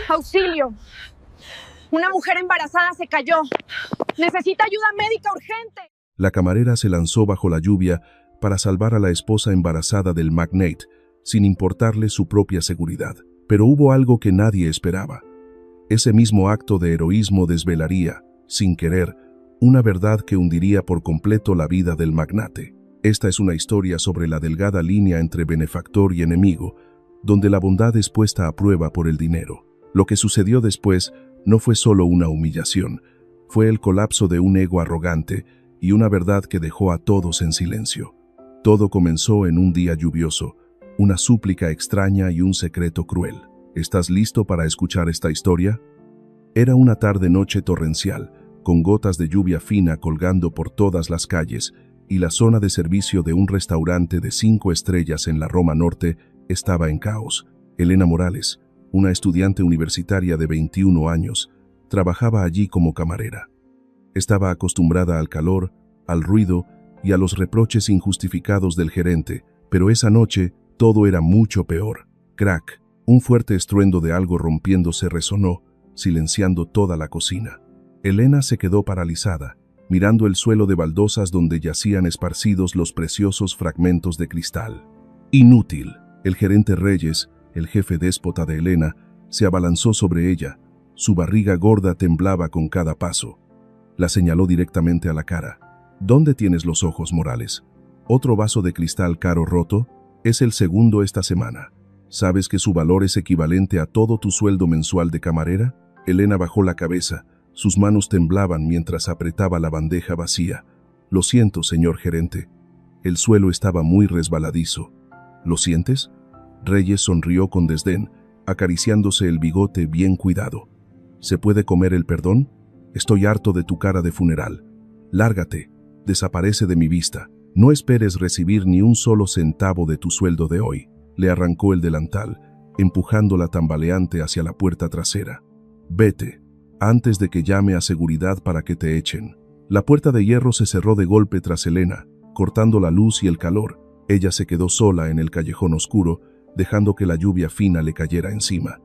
¡Auxilio! Una mujer embarazada se cayó. Necesita ayuda médica urgente. La camarera se lanzó bajo la lluvia para salvar a la esposa embarazada del magnate, sin importarle su propia seguridad. Pero hubo algo que nadie esperaba. Ese mismo acto de heroísmo desvelaría, sin querer, una verdad que hundiría por completo la vida del magnate. Esta es una historia sobre la delgada línea entre benefactor y enemigo, donde la bondad es puesta a prueba por el dinero. Lo que sucedió después no fue solo una humillación, fue el colapso de un ego arrogante y una verdad que dejó a todos en silencio. Todo comenzó en un día lluvioso, una súplica extraña y un secreto cruel. ¿Estás listo para escuchar esta historia? Era una tarde-noche torrencial, con gotas de lluvia fina colgando por todas las calles, y la zona de servicio de un restaurante de 5 estrellas en la Roma Norte estaba en caos. Elena Morales, una estudiante universitaria de 21 años, trabajaba allí como camarera. Estaba acostumbrada al calor, al ruido y a los reproches injustificados del gerente, pero esa noche todo era mucho peor. Crack, un fuerte estruendo de algo rompiéndose resonó, silenciando toda la cocina. Elena se quedó paralizada, mirando el suelo de baldosas donde yacían esparcidos los preciosos fragmentos de cristal. Inútil. El gerente Reyes, el jefe déspota de Elena, se abalanzó sobre ella. Su barriga gorda temblaba con cada paso. La señaló directamente a la cara. ¿Dónde tienes los ojos, Morales? ¿Otro vaso de cristal caro roto? Es el segundo esta semana. ¿Sabes que su valor es equivalente a todo tu sueldo mensual de camarera? Elena bajó la cabeza. Sus manos temblaban mientras apretaba la bandeja vacía. Lo siento, señor gerente. El suelo estaba muy resbaladizo. ¿Lo sientes? Reyes sonrió con desdén, acariciándose el bigote bien cuidado. ¿Se puede comer el perdón? Estoy harto de tu cara de funeral. Lárgate, desaparece de mi vista. No esperes recibir ni un solo centavo de tu sueldo de hoy. Le arrancó el delantal, empujándola tambaleante hacia la puerta trasera. Vete, antes de que llame a seguridad para que te echen. La puerta de hierro se cerró de golpe tras Elena, cortando la luz y el calor. Ella se quedó sola en el callejón oscuro, dejando que la lluvia fina le cayera encima.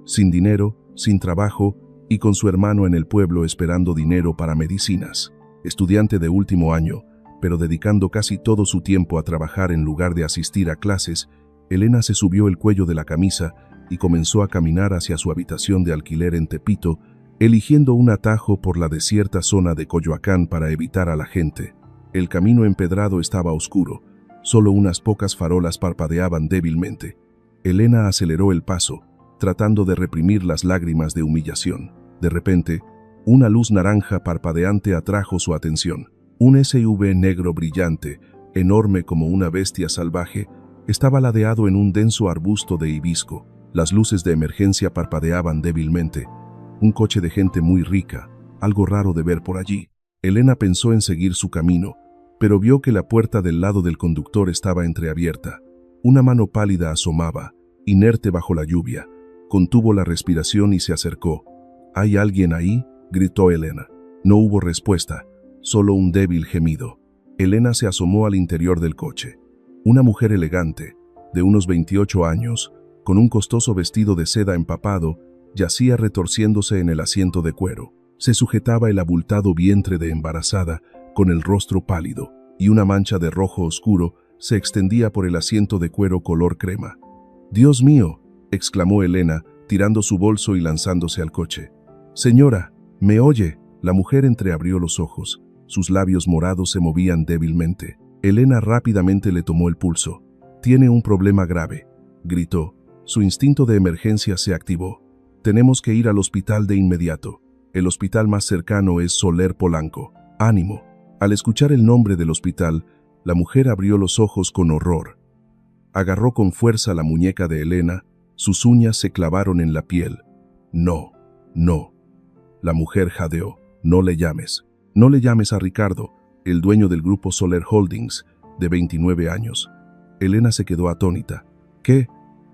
Sin dinero, sin trabajo y con su hermano en el pueblo esperando dinero para medicinas. Estudiante de último año, pero dedicando casi todo su tiempo a trabajar en lugar de asistir a clases, Elena se subió el cuello de la camisa y comenzó a caminar hacia su habitación de alquiler en Tepito, eligiendo un atajo por la desierta zona de Coyoacán para evitar a la gente. El camino empedrado estaba oscuro, solo unas pocas farolas parpadeaban débilmente. Elena aceleró el paso, tratando de reprimir las lágrimas de humillación. De repente, una luz naranja parpadeante atrajo su atención. Un SUV negro brillante, enorme como una bestia salvaje, estaba ladeado en un denso arbusto de hibisco. Las luces de emergencia parpadeaban débilmente. Un coche de gente muy rica, algo raro de ver por allí. Elena pensó en seguir su camino, pero vio que la puerta del lado del conductor estaba entreabierta. Una mano pálida asomaba, inerte bajo la lluvia. Contuvo la respiración y se acercó. ¿Hay alguien ahí?, gritó Elena. No hubo respuesta, solo un débil gemido. Elena se asomó al interior del coche. Una mujer elegante, de unos 28 años, con un costoso vestido de seda empapado, yacía retorciéndose en el asiento de cuero. Se sujetaba el abultado vientre de embarazada, con el rostro pálido, y una mancha de rojo oscuro se extendía por el asiento de cuero color crema. «¡Dios mío!», exclamó Elena, tirando su bolso y lanzándose al coche. «Señora, ¿me oye?». La mujer entreabrió los ojos. Sus labios morados se movían débilmente. Elena rápidamente le tomó el pulso. «Tiene un problema grave», gritó. Su instinto de emergencia se activó. «Tenemos que ir al hospital de inmediato. El hospital más cercano es Soler Polanco. Ánimo». Al escuchar el nombre del hospital, la mujer abrió los ojos con horror. Agarró con fuerza la muñeca de Elena, sus uñas se clavaron en la piel. «No, no». La mujer jadeó. «No le llames. No le llames a Ricardo, el dueño del grupo Soler Holdings, de 29 años». Elena se quedó atónita. «¿Qué?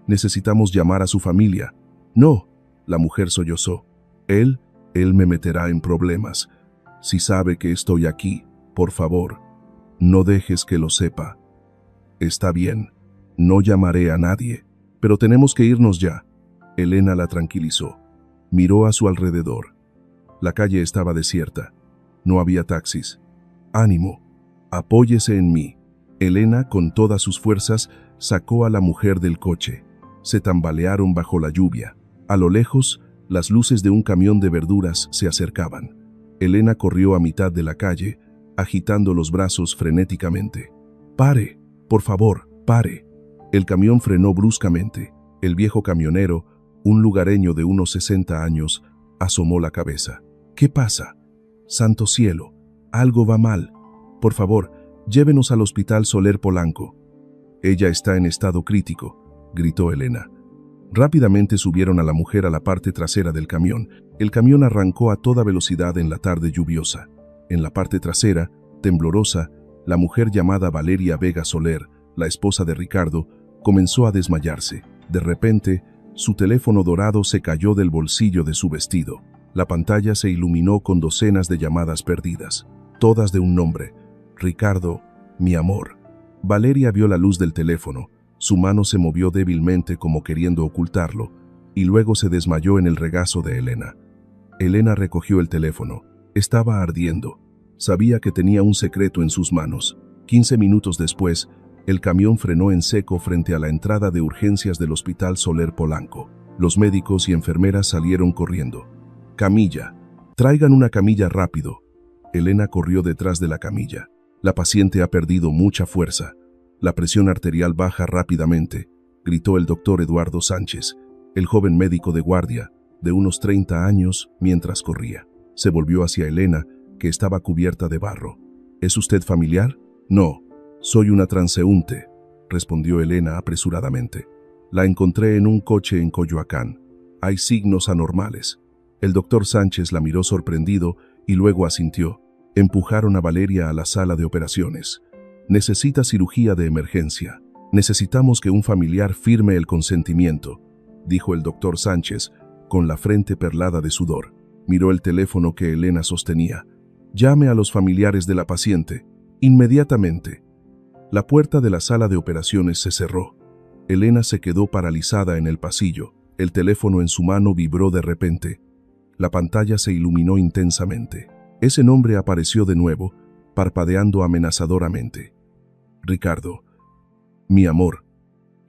Necesitamos llamar a su familia». «No», la mujer sollozó. Él me meterá en problemas. Si sabe que estoy aquí, por favor, no dejes que lo sepa». «Está bien, no llamaré a nadie, pero tenemos que irnos ya». Elena la tranquilizó. Miró a su alrededor. La calle estaba desierta. No había taxis. «Ánimo. Apóyese en mí». Elena, con todas sus fuerzas, sacó a la mujer del coche. Se tambalearon bajo la lluvia. A lo lejos, las luces de un camión de verduras se acercaban. Elena corrió a mitad de la calle, agitando los brazos frenéticamente. «¡Pare! Por favor, pare». El camión frenó bruscamente. El viejo camionero, un lugareño de unos 60 años, asomó la cabeza. «¿Qué pasa? Santo cielo, algo va mal. Por favor, llévenos al Hospital Soler Polanco». «Ella está en estado crítico», gritó Elena. Rápidamente subieron a la mujer a la parte trasera del camión. El camión arrancó a toda velocidad en la tarde lluviosa. En la parte trasera, temblorosa, la mujer llamada Valeria Vega Soler, la esposa de Ricardo, comenzó a desmayarse. De repente, su teléfono dorado se cayó del bolsillo de su vestido. La pantalla se iluminó con docenas de llamadas perdidas, todas de un nombre: Ricardo, mi amor. Valeria vio la luz del teléfono. Su mano se movió débilmente como queriendo ocultarlo, y luego se desmayó en el regazo de Elena. Elena recogió el teléfono. Estaba ardiendo. Sabía que tenía un secreto en sus manos. 15 minutos después, el camión frenó en seco frente a la entrada de urgencias del Hospital Soler Polanco. Los médicos y enfermeras salieron corriendo. «Camilla. Traigan una camilla rápido». Elena corrió detrás de la camilla. «La paciente ha perdido mucha fuerza. La presión arterial baja rápidamente», gritó el doctor Eduardo Sánchez, el joven médico de guardia, de unos 30 años, mientras corría. Se volvió hacia Elena, que estaba cubierta de barro. «¿Es usted familiar?» «No, soy una transeúnte», respondió Elena apresuradamente. «La encontré en un coche en Coyoacán. Hay signos anormales». El doctor Sánchez la miró sorprendido y luego asintió. Empujaron a Valeria a la sala de operaciones. «Necesita cirugía de emergencia. Necesitamos que un familiar firme el consentimiento», dijo el doctor Sánchez, con la frente perlada de sudor. Miró el teléfono que Elena sostenía. «Llame a los familiares de la paciente. Inmediatamente». La puerta de la sala de operaciones se cerró. Elena se quedó paralizada en el pasillo. El teléfono en su mano vibró de repente. La pantalla se iluminó intensamente. Ese nombre apareció de nuevo, parpadeando amenazadoramente. «Ricardo. Mi amor».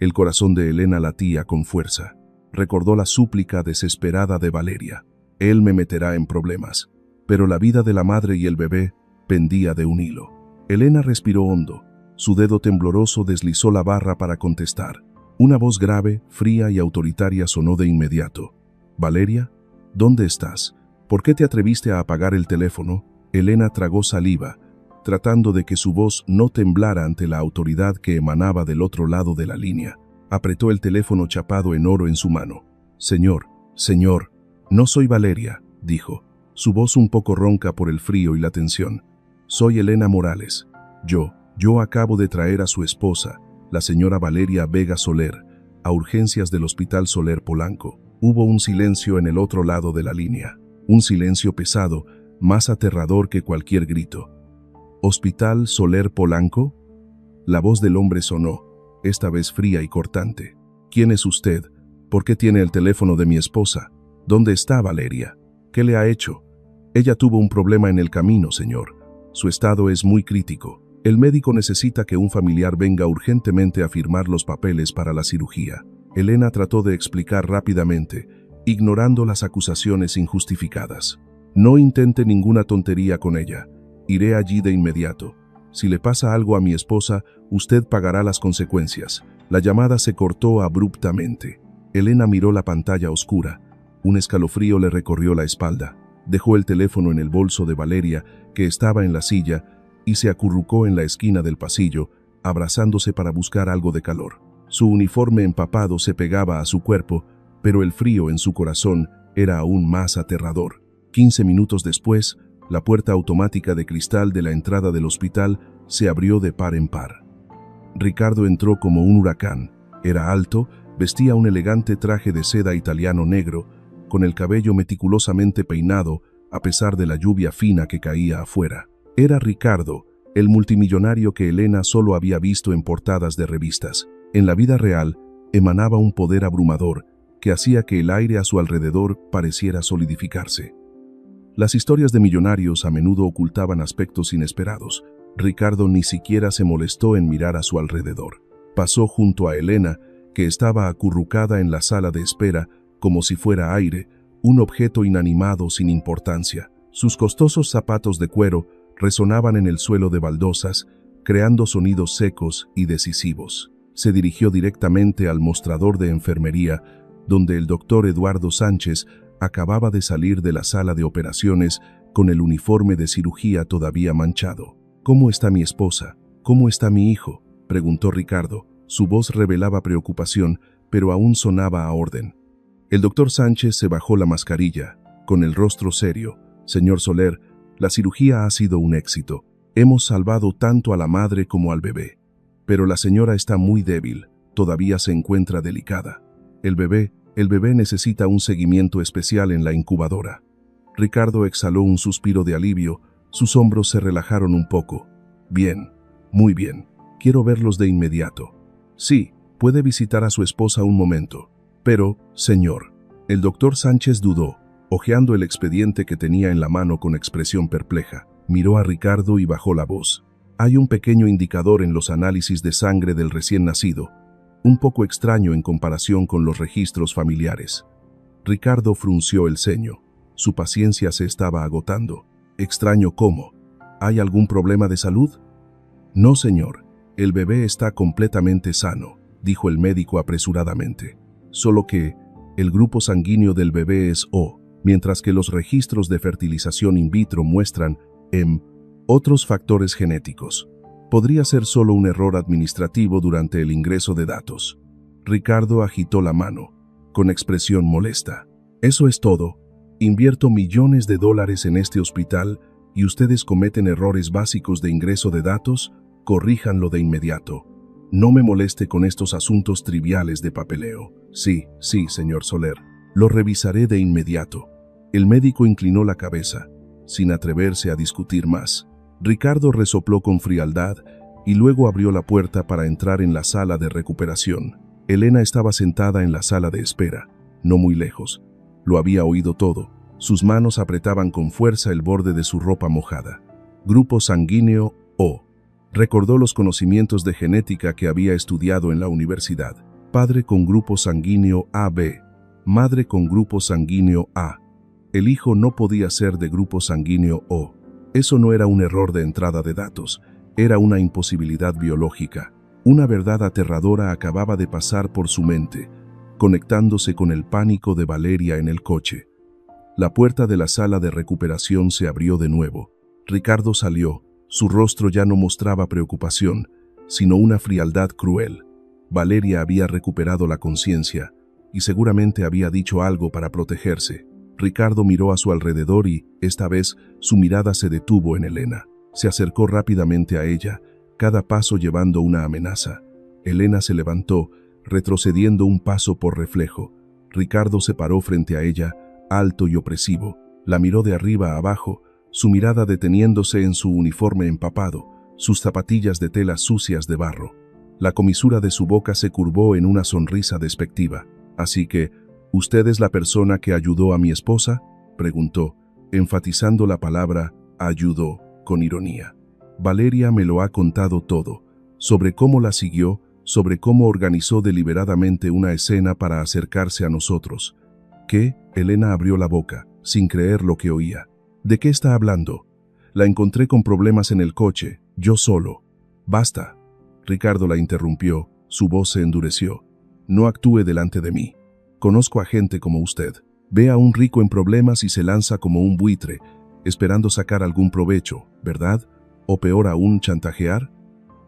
El corazón de Elena latía con fuerza. Recordó la súplica desesperada de Valeria. «Él me meterá en problemas». Pero la vida de la madre y el bebé pendía de un hilo. Elena respiró hondo. Su dedo tembloroso deslizó la barra para contestar. Una voz grave, fría y autoritaria sonó de inmediato. «Valeria, ¿dónde estás? ¿Por qué te atreviste a apagar el teléfono?» Elena tragó saliva, tratando de que su voz no temblara ante la autoridad que emanaba del otro lado de la línea. Apretó el teléfono chapado en oro en su mano. «Señor, no soy Valeria», dijo, su voz un poco ronca por el frío y la tensión. «Soy Elena Morales. Yo acabo de traer a su esposa, la señora Valeria Vega Soler, a urgencias del Hospital Soler Polanco». Hubo un silencio en el otro lado de la línea, un silencio pesado, más aterrador que cualquier grito. «¿Hospital Soler Polanco?» La voz del hombre sonó, esta vez fría y cortante. «¿Quién es usted? ¿Por qué tiene el teléfono de mi esposa? ¿Dónde está Valeria? ¿Qué le ha hecho?» «Ella tuvo un problema en el camino, señor. Su estado es muy crítico. El médico necesita que un familiar venga urgentemente a firmar los papeles para la cirugía». Elena trató de explicar rápidamente, ignorando las acusaciones injustificadas. «No intente ninguna tontería con ella. Iré allí de inmediato. Si le pasa algo a mi esposa, usted pagará las consecuencias». La llamada se cortó abruptamente. Elena miró la pantalla oscura. Un escalofrío le recorrió la espalda. Dejó el teléfono en el bolso de Valeria, que estaba en la silla, y se acurrucó en la esquina del pasillo, abrazándose para buscar algo de calor. Su uniforme empapado se pegaba a su cuerpo, pero el frío en su corazón era aún más aterrador. 15 minutos después, la puerta automática de cristal de la entrada del hospital se abrió de par en par. Ricardo entró como un huracán. Era alto, vestía un elegante traje de seda italiano negro, con el cabello meticulosamente peinado a pesar de la lluvia fina que caía afuera. Era Ricardo, el multimillonario que Elena solo había visto en portadas de revistas. En la vida real, emanaba un poder abrumador que hacía que el aire a su alrededor pareciera solidificarse. Las historias de millonarios a menudo ocultaban aspectos inesperados. Ricardo ni siquiera se molestó en mirar a su alrededor. Pasó junto a Elena, que estaba acurrucada en la sala de espera, como si fuera aire, un objeto inanimado sin importancia. Sus costosos zapatos de cuero resonaban en el suelo de baldosas, creando sonidos secos y decisivos. Se dirigió directamente al mostrador de enfermería, donde el doctor Eduardo Sánchez acababa de salir de la sala de operaciones con el uniforme de cirugía todavía manchado. «¿Cómo está mi esposa? ¿Cómo está mi hijo?», preguntó Ricardo. Su voz revelaba preocupación, pero aún sonaba a orden. El doctor Sánchez se bajó la mascarilla, con el rostro serio. «Señor Soler, la cirugía ha sido un éxito. Hemos salvado tanto a la madre como al bebé. Pero la señora está muy débil, todavía se encuentra delicada. El bebé necesita un seguimiento especial en la incubadora». Ricardo exhaló un suspiro de alivio, sus hombros se relajaron un poco. «Bien, muy bien. Quiero verlos de inmediato». «Sí, puede visitar a su esposa un momento». «Pero, señor». El doctor Sánchez dudó, hojeando el expediente que tenía en la mano con expresión perpleja. Miró a Ricardo y bajó la voz. «Hay un pequeño indicador en los análisis de sangre del recién nacido, un poco extraño en comparación con los registros familiares». Ricardo frunció el ceño. Su paciencia se estaba agotando. «¿Extraño cómo? ¿Hay algún problema de salud?» «No, señor. El bebé está completamente sano», dijo el médico apresuradamente. «Solo que el grupo sanguíneo del bebé es O, mientras que los registros de fertilización in vitro muestran M, otros factores genéticos. Podría ser solo un error administrativo durante el ingreso de datos». Ricardo agitó la mano, con expresión molesta. «Eso es todo. Invierto millones de dólares en este hospital y ustedes cometen errores básicos de ingreso de datos. Corríjanlo de inmediato. No me moleste con estos asuntos triviales de papeleo». «Sí, señor Soler. Lo revisaré de inmediato». El médico inclinó la cabeza, sin atreverse a discutir más. Ricardo resopló con frialdad y luego abrió la puerta para entrar en la sala de recuperación. Elena estaba sentada en la sala de espera, no muy lejos. Lo había oído todo. Sus manos apretaban con fuerza el borde de su ropa mojada. Grupo sanguíneo O. Recordó los conocimientos de genética que había estudiado en la universidad. Padre con grupo sanguíneo AB. Madre con grupo sanguíneo A. El hijo no podía ser de grupo sanguíneo O. Eso no era un error de entrada de datos, era una imposibilidad biológica. Una verdad aterradora acababa de pasar por su mente, conectándose con el pánico de Valeria en el coche. La puerta de la sala de recuperación se abrió de nuevo. Ricardo salió. Su rostro ya no mostraba preocupación, sino una frialdad cruel. Valeria había recuperado la conciencia y seguramente había dicho algo para protegerse. Ricardo miró a su alrededor y, esta vez, su mirada se detuvo en Elena. Se acercó rápidamente a ella, cada paso llevando una amenaza. Elena se levantó, retrocediendo un paso por reflejo. Ricardo se paró frente a ella, alto y opresivo. La miró de arriba a abajo, su mirada deteniéndose en su uniforme empapado, sus zapatillas de tela sucias de barro. La comisura de su boca se curvó en una sonrisa despectiva. «Así que, ¿usted es la persona que ayudó a mi esposa?», preguntó, enfatizando la palabra «ayudó» con ironía. «Valeria me lo ha contado todo, sobre cómo la siguió, sobre cómo organizó deliberadamente una escena para acercarse a nosotros». «¿Qué?», Elena abrió la boca, sin creer lo que oía. «¿De qué está hablando?». «La encontré con problemas en el coche, yo solo». «Basta». Ricardo la interrumpió, su voz se endureció. «No actúe delante de mí. Conozco a gente como usted. Ve a un rico en problemas y se lanza como un buitre, esperando sacar algún provecho, ¿verdad? O peor aún, chantajear».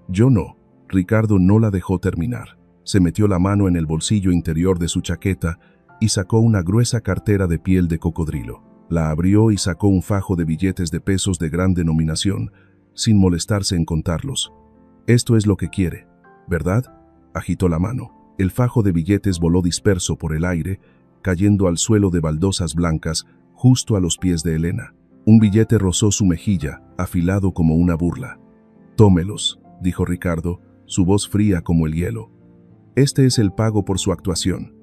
«Yo no». Ricardo no la dejó terminar. Se metió la mano en el bolsillo interior de su chaqueta y sacó una gruesa cartera de piel de cocodrilo. La abrió y sacó un fajo de billetes de pesos de gran denominación, sin molestarse en contarlos. «Esto es lo que quiere, ¿verdad?». Agitó la mano. El fajo de billetes voló disperso por el aire, cayendo al suelo de baldosas blancas, justo a los pies de Elena. Un billete rozó su mejilla, afilado como una burla. «Tómelos», dijo Ricardo, su voz fría como el hielo. «Este es el pago por su actuación».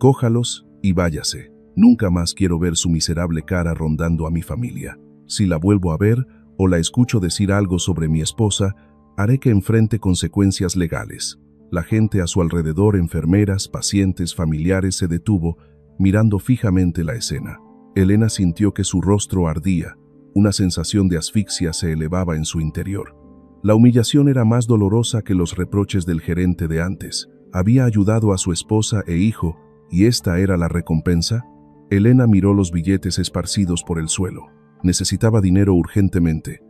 Cójalos y váyase. Nunca más quiero ver su miserable cara rondando a mi familia. Si la vuelvo a ver o la escucho decir algo sobre mi esposa, haré que enfrente consecuencias legales. La gente a su alrededor, enfermeras, pacientes, familiares, se detuvo, mirando fijamente la escena. Elena sintió que su rostro ardía. Una sensación de asfixia se elevaba en su interior. La humillación era más dolorosa que los reproches del gerente de antes. Había ayudado a su esposa e hijo, ¿y esta era la recompensa? Elena miró los billetes esparcidos por el suelo. Necesitaba dinero urgentemente.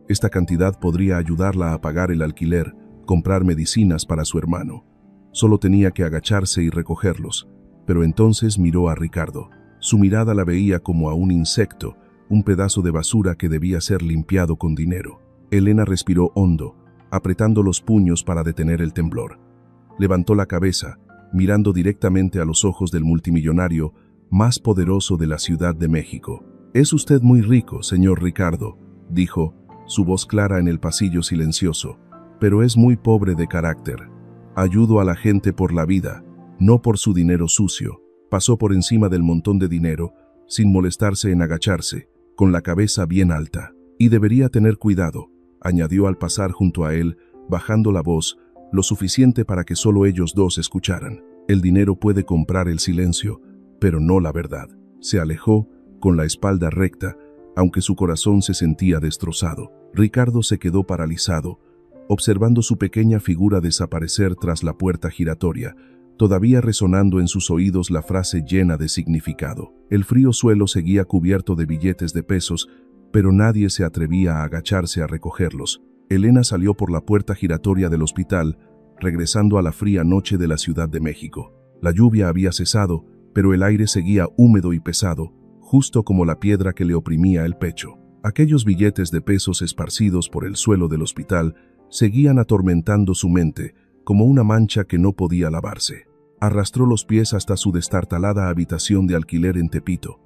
Esta cantidad podría ayudarla a pagar el alquiler, comprar medicinas para su hermano. Solo tenía que agacharse y recogerlos. Pero entonces miró a Ricardo. Su mirada la veía como a un insecto, un pedazo de basura que debía ser limpiado con dinero. Elena respiró hondo, apretando los puños para detener el temblor. Levantó la cabeza, mirando directamente a los ojos del multimillonario más poderoso de la Ciudad de México. «Es usted muy rico, señor Ricardo», dijo, su voz clara en el pasillo silencioso, «pero es muy pobre de carácter. Ayudo a la gente por la vida, no por su dinero sucio». Pasó por encima del montón de dinero, sin molestarse en agacharse, con la cabeza bien alta. «Y debería tener cuidado», añadió al pasar junto a él, bajando la voz, lo suficiente para que solo ellos dos escucharan. «El dinero puede comprar el silencio, pero no la verdad». Se alejó, con la espalda recta, aunque su corazón se sentía destrozado. Ricardo se quedó paralizado, observando su pequeña figura desaparecer tras la puerta giratoria, todavía resonando en sus oídos la frase llena de significado. El frío suelo seguía cubierto de billetes de pesos, pero nadie se atrevía a agacharse a recogerlos. Elena salió por la puerta giratoria del hospital, regresando a la fría noche de la Ciudad de México. La lluvia había cesado, pero el aire seguía húmedo y pesado, justo como la piedra que le oprimía el pecho. Aquellos billetes de pesos esparcidos por el suelo del hospital seguían atormentando su mente, como una mancha que no podía lavarse. Arrastró los pies hasta su destartalada habitación de alquiler en Tepito.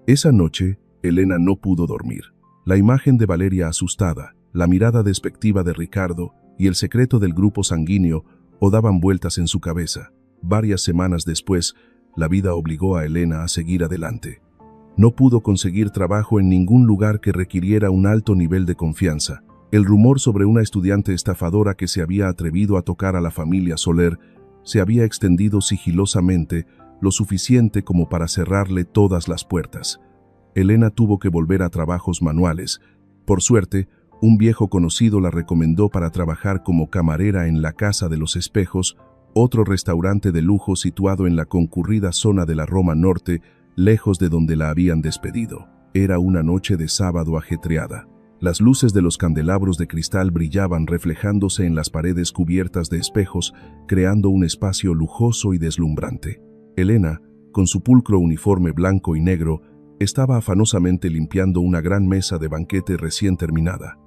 Esa noche, Elena no pudo dormir. La imagen de Valeria asustada, la mirada despectiva de Ricardo y el secreto del grupo sanguíneo daban vueltas en su cabeza. Varias semanas después, la vida obligó a Elena a seguir adelante. No pudo conseguir trabajo en ningún lugar que requiriera un alto nivel de confianza. El rumor sobre una estudiante estafadora que se había atrevido a tocar a la familia Soler se había extendido sigilosamente, lo suficiente como para cerrarle todas las puertas. Elena tuvo que volver a trabajos manuales. Por suerte, un viejo conocido la recomendó para trabajar como camarera en la Casa de los Espejos, otro restaurante de lujo situado en la concurrida zona de la Roma Norte, lejos de donde la habían despedido. Era una noche de sábado ajetreada. Las luces de los candelabros de cristal brillaban reflejándose en las paredes cubiertas de espejos, creando un espacio lujoso y deslumbrante. Elena, con su pulcro uniforme blanco y negro, estaba afanosamente limpiando una gran mesa de banquete recién terminada.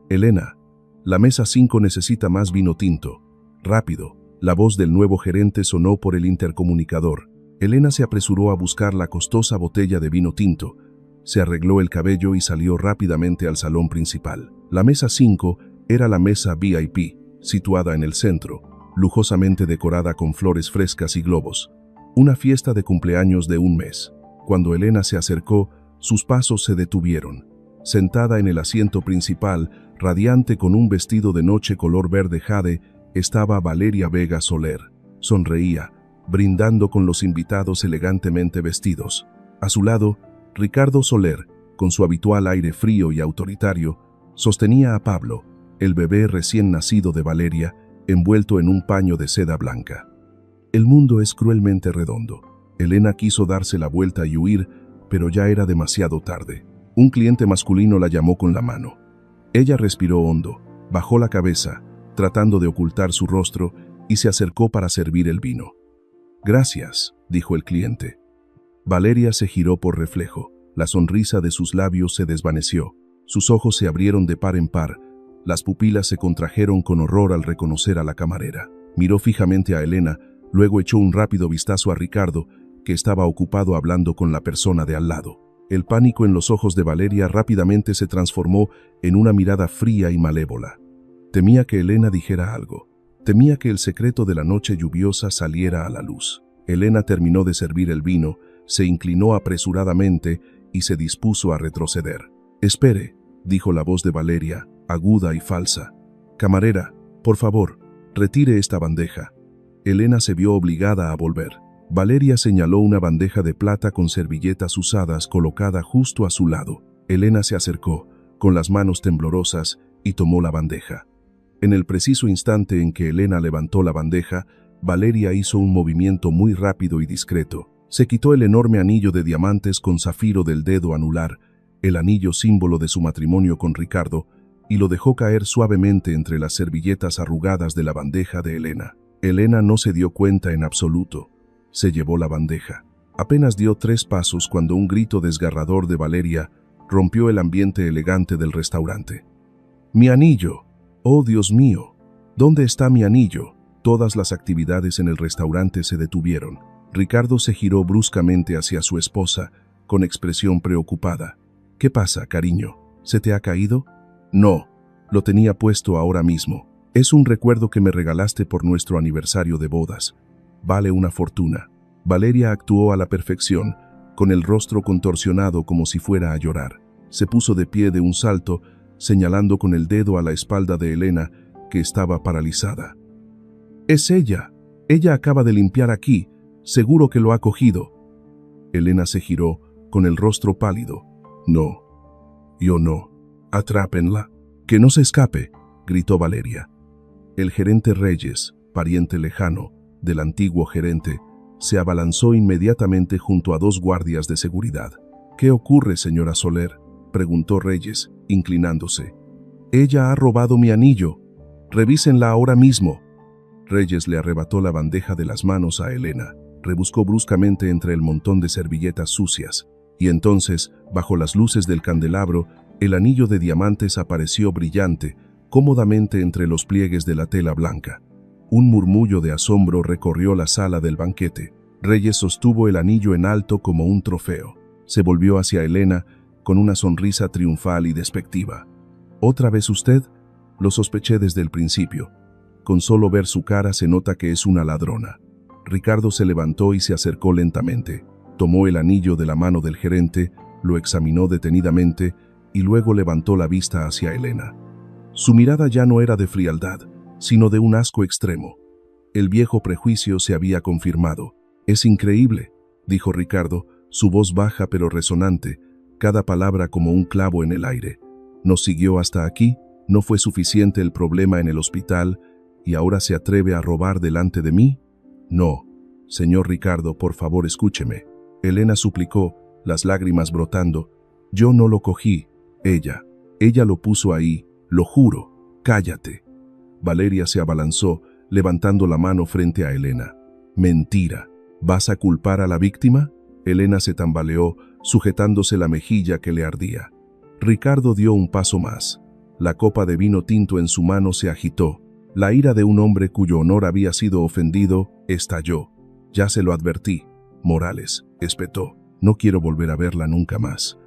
«Elena, la mesa 5 necesita más vino tinto. Rápido». La voz del nuevo gerente sonó por el intercomunicador. Elena se apresuró a buscar la costosa botella de vino tinto. Se arregló el cabello y salió rápidamente al salón principal. La mesa 5 era la mesa VIP, situada en el centro, lujosamente decorada con flores frescas y globos. Una fiesta de cumpleaños de un mes. Cuando Elena se acercó, sus pasos se detuvieron. Sentada en el asiento principal, radiante con un vestido de noche color verde jade, estaba Valeria Vega Soler. Sonreía, brindando con los invitados elegantemente vestidos. A su lado, Ricardo Soler, con su habitual aire frío y autoritario, sostenía a Pablo, el bebé recién nacido de Valeria, envuelto en un paño de seda blanca. El mundo es cruelmente redondo. Elena quiso darse la vuelta y huir, pero ya era demasiado tarde. Un cliente masculino la llamó con la mano. Ella respiró hondo, bajó la cabeza, tratando de ocultar su rostro, y se acercó para servir el vino. «Gracias», dijo el cliente. Valeria se giró por reflejo. La sonrisa de sus labios se desvaneció. Sus ojos se abrieron de par en par. Las pupilas se contrajeron con horror al reconocer a la camarera. Miró fijamente a Elena, luego echó un rápido vistazo a Ricardo, que estaba ocupado hablando con la persona de al lado. El pánico en los ojos de Valeria rápidamente se transformó en una mirada fría y malévola. Temía que Elena dijera algo. Temía que el secreto de la noche lluviosa saliera a la luz. Elena terminó de servir el vino, se inclinó apresuradamente y se dispuso a retroceder. «Espere», dijo la voz de Valeria, aguda y falsa. «Camarera, por favor, retire esta bandeja». Elena se vio obligada a volver. Valeria señaló una bandeja de plata con servilletas usadas colocada justo a su lado. Elena se acercó, con las manos temblorosas, y tomó la bandeja. En el preciso instante en que Elena levantó la bandeja, Valeria hizo un movimiento muy rápido y discreto. Se quitó el enorme anillo de diamantes con zafiro del dedo anular, el anillo símbolo de su matrimonio con Ricardo, y lo dejó caer suavemente entre las servilletas arrugadas de la bandeja de Elena. Elena no se dio cuenta en absoluto. Se llevó la bandeja. Apenas dio 3 pasos cuando un grito desgarrador de Valeria rompió el ambiente elegante del restaurante. «¡Mi anillo! ¡Oh, Dios mío! ¿Dónde está mi anillo?». Todas las actividades en el restaurante se detuvieron. Ricardo se giró bruscamente hacia su esposa, con expresión preocupada. «¿Qué pasa, cariño? ¿Se te ha caído?». «No, lo tenía puesto ahora mismo. Es un recuerdo que me regalaste por nuestro aniversario de bodas. Vale una fortuna». Valeria actuó a la perfección, con el rostro contorsionado como si fuera a llorar. Se puso de pie de un salto, señalando con el dedo a la espalda de Elena, que estaba paralizada. «Es ella. Ella acaba de limpiar aquí. Seguro que lo ha cogido». Elena se giró, con el rostro pálido. «No, yo no. Atrápenla. Que no se escape», gritó Valeria. El gerente Reyes, pariente lejano del antiguo gerente, se abalanzó inmediatamente junto a 2 guardias de seguridad. «¿Qué ocurre, señora Soler?», preguntó Reyes, inclinándose. «Ella ha robado mi anillo. Revísenla ahora mismo». Reyes le arrebató la bandeja de las manos a Elena, rebuscó bruscamente entre el montón de servilletas sucias, y entonces, bajo las luces del candelabro, el anillo de diamantes apareció brillante, cómodamente entre los pliegues de la tela blanca. Un murmullo de asombro recorrió la sala del banquete. Reyes sostuvo el anillo en alto como un trofeo. Se volvió hacia Elena con una sonrisa triunfal y despectiva. «¿Otra vez usted?». «Lo sospeché desde el principio. Con solo ver su cara se nota que es una ladrona». Ricardo se levantó y se acercó lentamente. Tomó el anillo de la mano del gerente, lo examinó detenidamente y luego levantó la vista hacia Elena. Su mirada ya no era de frialdad, sino de un asco extremo. El viejo prejuicio se había confirmado. «Es increíble», dijo Ricardo, su voz baja pero resonante, cada palabra como un clavo en el aire. «Nos siguió hasta aquí, no fue suficiente el problema en el hospital, y ahora se atreve a robar delante de mí». «No, señor Ricardo, por favor escúcheme». Elena suplicó, las lágrimas brotando. «Yo no lo cogí. Ella lo puso ahí, lo juro. Cállate». Valeria se abalanzó, levantando la mano frente a Elena. «Mentira. ¿Vas a culpar a la víctima?». Elena se tambaleó, sujetándose la mejilla que le ardía. Ricardo dio un paso más. La copa de vino tinto en su mano se agitó. La ira de un hombre cuyo honor había sido ofendido estalló. «Ya se lo advertí, Morales», espetó. «No quiero volver a verla nunca más».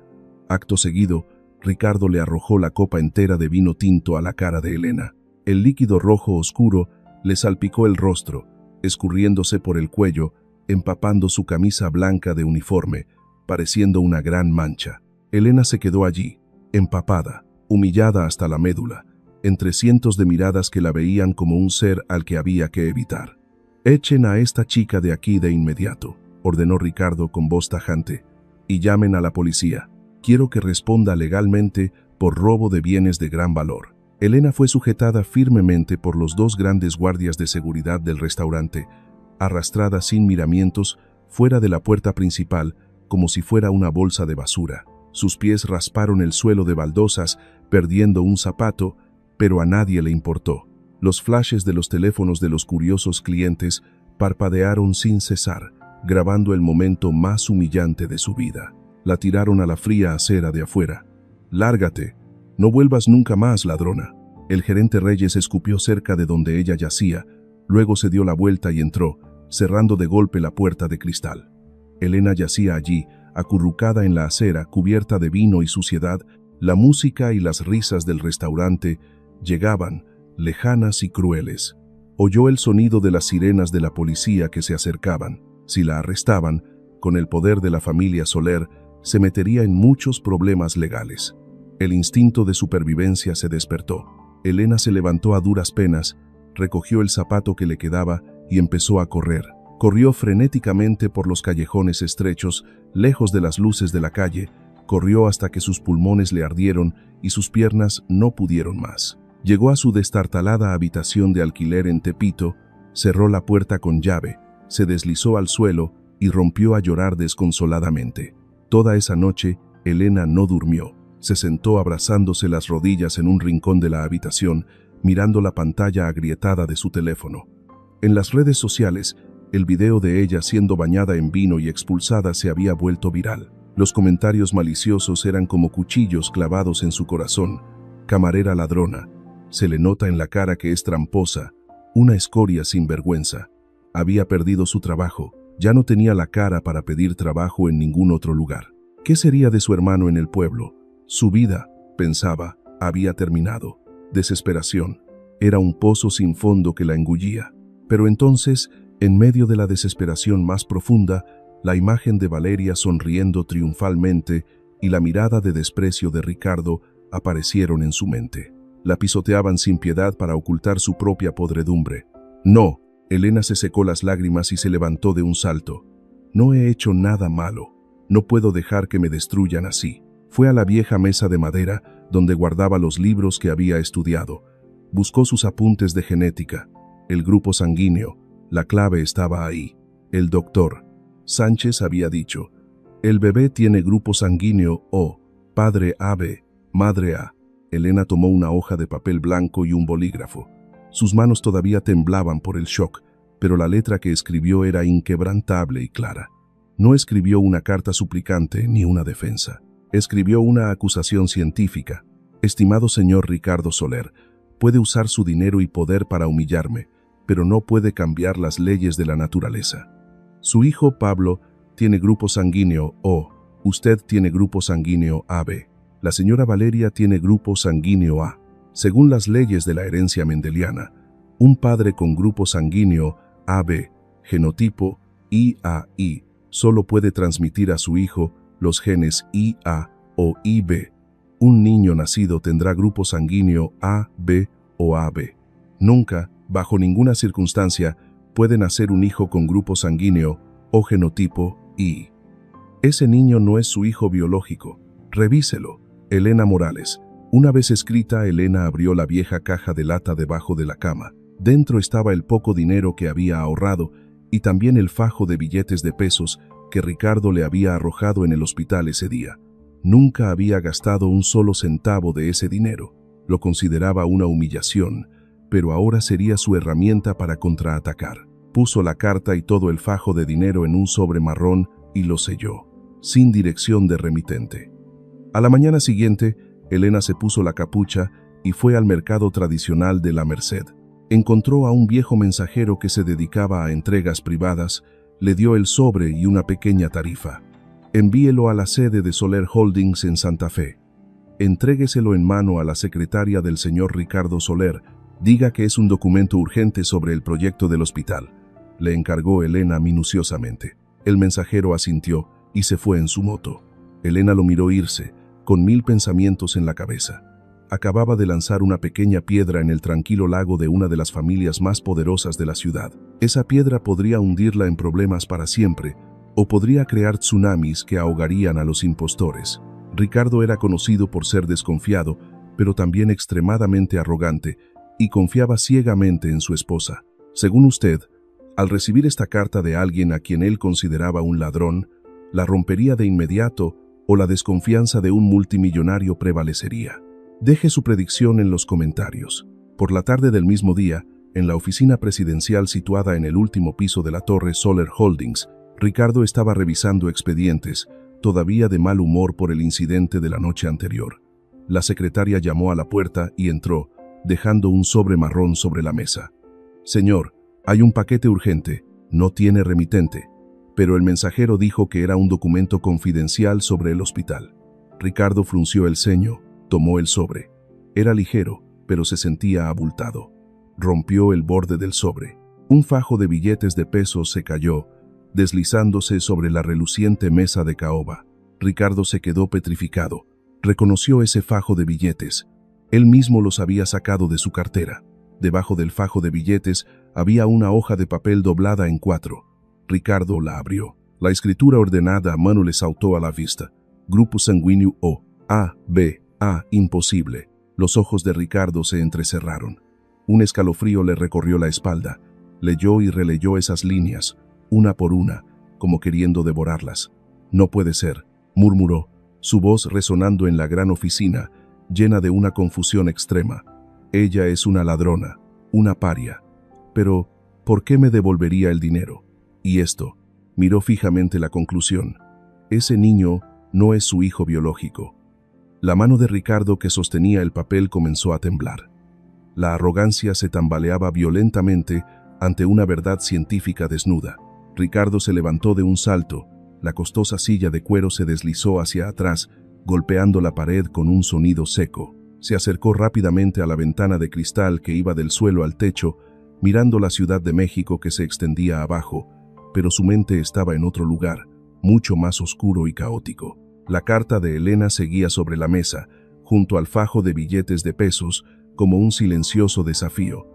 Acto seguido, Ricardo le arrojó la copa entera de vino tinto a la cara de Elena. El líquido rojo oscuro le salpicó el rostro, escurriéndose por el cuello, empapando su camisa blanca de uniforme, pareciendo una gran mancha. Elena se quedó allí, empapada, humillada hasta la médula, entre cientos de miradas que la veían como un ser al que había que evitar. «Echen a esta chica de aquí de inmediato», ordenó Ricardo con voz tajante, «y llamen a la policía. Quiero que responda legalmente por robo de bienes de gran valor». Elena fue sujetada firmemente por los 2 grandes guardias de seguridad del restaurante, arrastrada sin miramientos fuera de la puerta principal como si fuera una bolsa de basura. Sus pies rasparon el suelo de baldosas, perdiendo un zapato, pero a nadie le importó. Los flashes de los teléfonos de los curiosos clientes parpadearon sin cesar, grabando el momento más humillante de su vida. La tiraron a la fría acera de afuera. «Lárgate. No vuelvas nunca más, ladrona». El gerente Reyes escupió cerca de donde ella yacía, luego se dio la vuelta y entró, cerrando de golpe la puerta de cristal. Elena yacía allí, acurrucada en la acera, cubierta de vino y suciedad. La música y las risas del restaurante llegaban, lejanas y crueles. Oyó el sonido de las sirenas de la policía que se acercaban. Si la arrestaban, con el poder de la familia Soler, se metería en muchos problemas legales. El instinto de supervivencia se despertó. Elena se levantó a duras penas, recogió el zapato que le quedaba y empezó a correr. Corrió frenéticamente por los callejones estrechos, lejos de las luces de la calle. Corrió hasta que sus pulmones le ardieron y sus piernas no pudieron más. Llegó a su destartalada habitación de alquiler en Tepito, cerró la puerta con llave, se deslizó al suelo y rompió a llorar desconsoladamente. Toda esa noche, Elena no durmió. Se sentó abrazándose las rodillas en un rincón de la habitación, mirando la pantalla agrietada de su teléfono. En las redes sociales, el video de ella siendo bañada en vino y expulsada se había vuelto viral. Los comentarios maliciosos eran como cuchillos clavados en su corazón. Camarera ladrona. Se le nota en la cara que es tramposa. Una escoria sin vergüenza. Había perdido su trabajo. Ya no tenía la cara para pedir trabajo en ningún otro lugar. ¿Qué sería de su hermano en el pueblo? Su vida, pensaba, había terminado. Desesperación. Era un pozo sin fondo que la engullía. Pero entonces, en medio de la desesperación más profunda, la imagen de Valeria sonriendo triunfalmente y la mirada de desprecio de Ricardo aparecieron en su mente. La pisoteaban sin piedad para ocultar su propia podredumbre. No, Elena se secó las lágrimas y se levantó de un salto. No he hecho nada malo. No puedo dejar que me destruyan así. Fue a la vieja mesa de madera donde guardaba los libros que había estudiado. Buscó sus apuntes de genética. El grupo sanguíneo. La clave estaba ahí. El doctor Sánchez había dicho: el bebé tiene grupo sanguíneo O, padre AB, madre A. Elena tomó una hoja de papel blanco y un bolígrafo. Sus manos todavía temblaban por el shock, pero la letra que escribió era inquebrantable y clara. No escribió una carta suplicante ni una defensa. Escribió una acusación científica. Estimado señor Ricardo Soler, puede usar su dinero y poder para humillarme, pero no puede cambiar las leyes de la naturaleza. Su hijo Pablo tiene grupo sanguíneo O. Usted tiene grupo sanguíneo AB. La señora Valeria tiene grupo sanguíneo A. Según las leyes de la herencia mendeliana, un padre con grupo sanguíneo AB, genotipo IAI, solo puede transmitir a su hijo los genes IA o IB. Un niño nacido tendrá grupo sanguíneo AB o AB. Nunca, bajo ninguna circunstancia, puede nacer un hijo con grupo sanguíneo o genotipo I. Ese niño no es su hijo biológico. Revíselo. Elena Morales. Una vez escrita, Elena abrió la vieja caja de lata debajo de la cama. Dentro estaba el poco dinero que había ahorrado y también el fajo de billetes de pesos que Ricardo le había arrojado en el hospital ese día. Nunca había gastado un solo centavo de ese dinero. Lo consideraba una humillación, pero ahora sería su herramienta para contraatacar. Puso la carta y todo el fajo de dinero en un sobre marrón y lo selló, sin dirección de remitente. A la mañana siguiente, Elena se puso la capucha y fue al mercado tradicional de La Merced. Encontró a un viejo mensajero que se dedicaba a entregas privadas, le dio el sobre y una pequeña tarifa. Envíelo a la sede de Soler Holdings en Santa Fe. Entrégueselo en mano a la secretaria del señor Ricardo Soler. Diga que es un documento urgente sobre el proyecto del hospital. Le encargó Elena minuciosamente. El mensajero asintió y se fue en su moto. Elena lo miró irse, con 1000 pensamientos en la cabeza. Acababa de lanzar una pequeña piedra en el tranquilo lago de una de las familias más poderosas de la ciudad. Esa piedra podría hundirla en problemas para siempre, o podría crear tsunamis que ahogarían a los impostores. Ricardo era conocido por ser desconfiado, pero también extremadamente arrogante, y confiaba ciegamente en su esposa. Según usted, al recibir esta carta de alguien a quien él consideraba un ladrón, la rompería de inmediato o la desconfianza de un multimillonario prevalecería. Deje su predicción en los comentarios. Por la tarde del mismo día, en la oficina presidencial situada en el último piso de la torre Soler Holdings, Ricardo estaba revisando expedientes, todavía de mal humor por el incidente de la noche anterior. La secretaria llamó a la puerta y entró, dejando un sobre marrón sobre la mesa. Señor, hay un paquete urgente, no tiene remitente, pero el mensajero dijo que era un documento confidencial sobre el hospital. Ricardo frunció el ceño, tomó el sobre. Era ligero, pero se sentía abultado. Rompió el borde del sobre. Un fajo de billetes de pesos se cayó, deslizándose sobre la reluciente mesa de caoba. Ricardo se quedó petrificado. Reconoció ese fajo de billetes. Él mismo los había sacado de su cartera. Debajo del fajo de billetes había una hoja de papel doblada en 4. Ricardo la abrió. La escritura ordenada a mano le saltó a la vista. Grupo sanguíneo O, A, B, A, imposible. Los ojos de Ricardo se entrecerraron. Un escalofrío le recorrió la espalda. Leyó y releyó esas líneas, una por una, como queriendo devorarlas. No puede ser, murmuró, su voz resonando en la gran oficina, llena de una confusión extrema. Ella es una ladrona, una paria. Pero, ¿por qué me devolvería el dinero? Y esto, miró fijamente la conclusión. Ese niño no es su hijo biológico. La mano de Ricardo que sostenía el papel comenzó a temblar. La arrogancia se tambaleaba violentamente ante una verdad científica desnuda. Ricardo se levantó de un salto. La costosa silla de cuero se deslizó hacia atrás, golpeando la pared con un sonido seco. Se acercó rápidamente a la ventana de cristal que iba del suelo al techo, mirando la Ciudad de México que se extendía abajo, pero su mente estaba en otro lugar, mucho más oscuro y caótico. La carta de Elena seguía sobre la mesa, junto al fajo de billetes de pesos, como un silencioso desafío.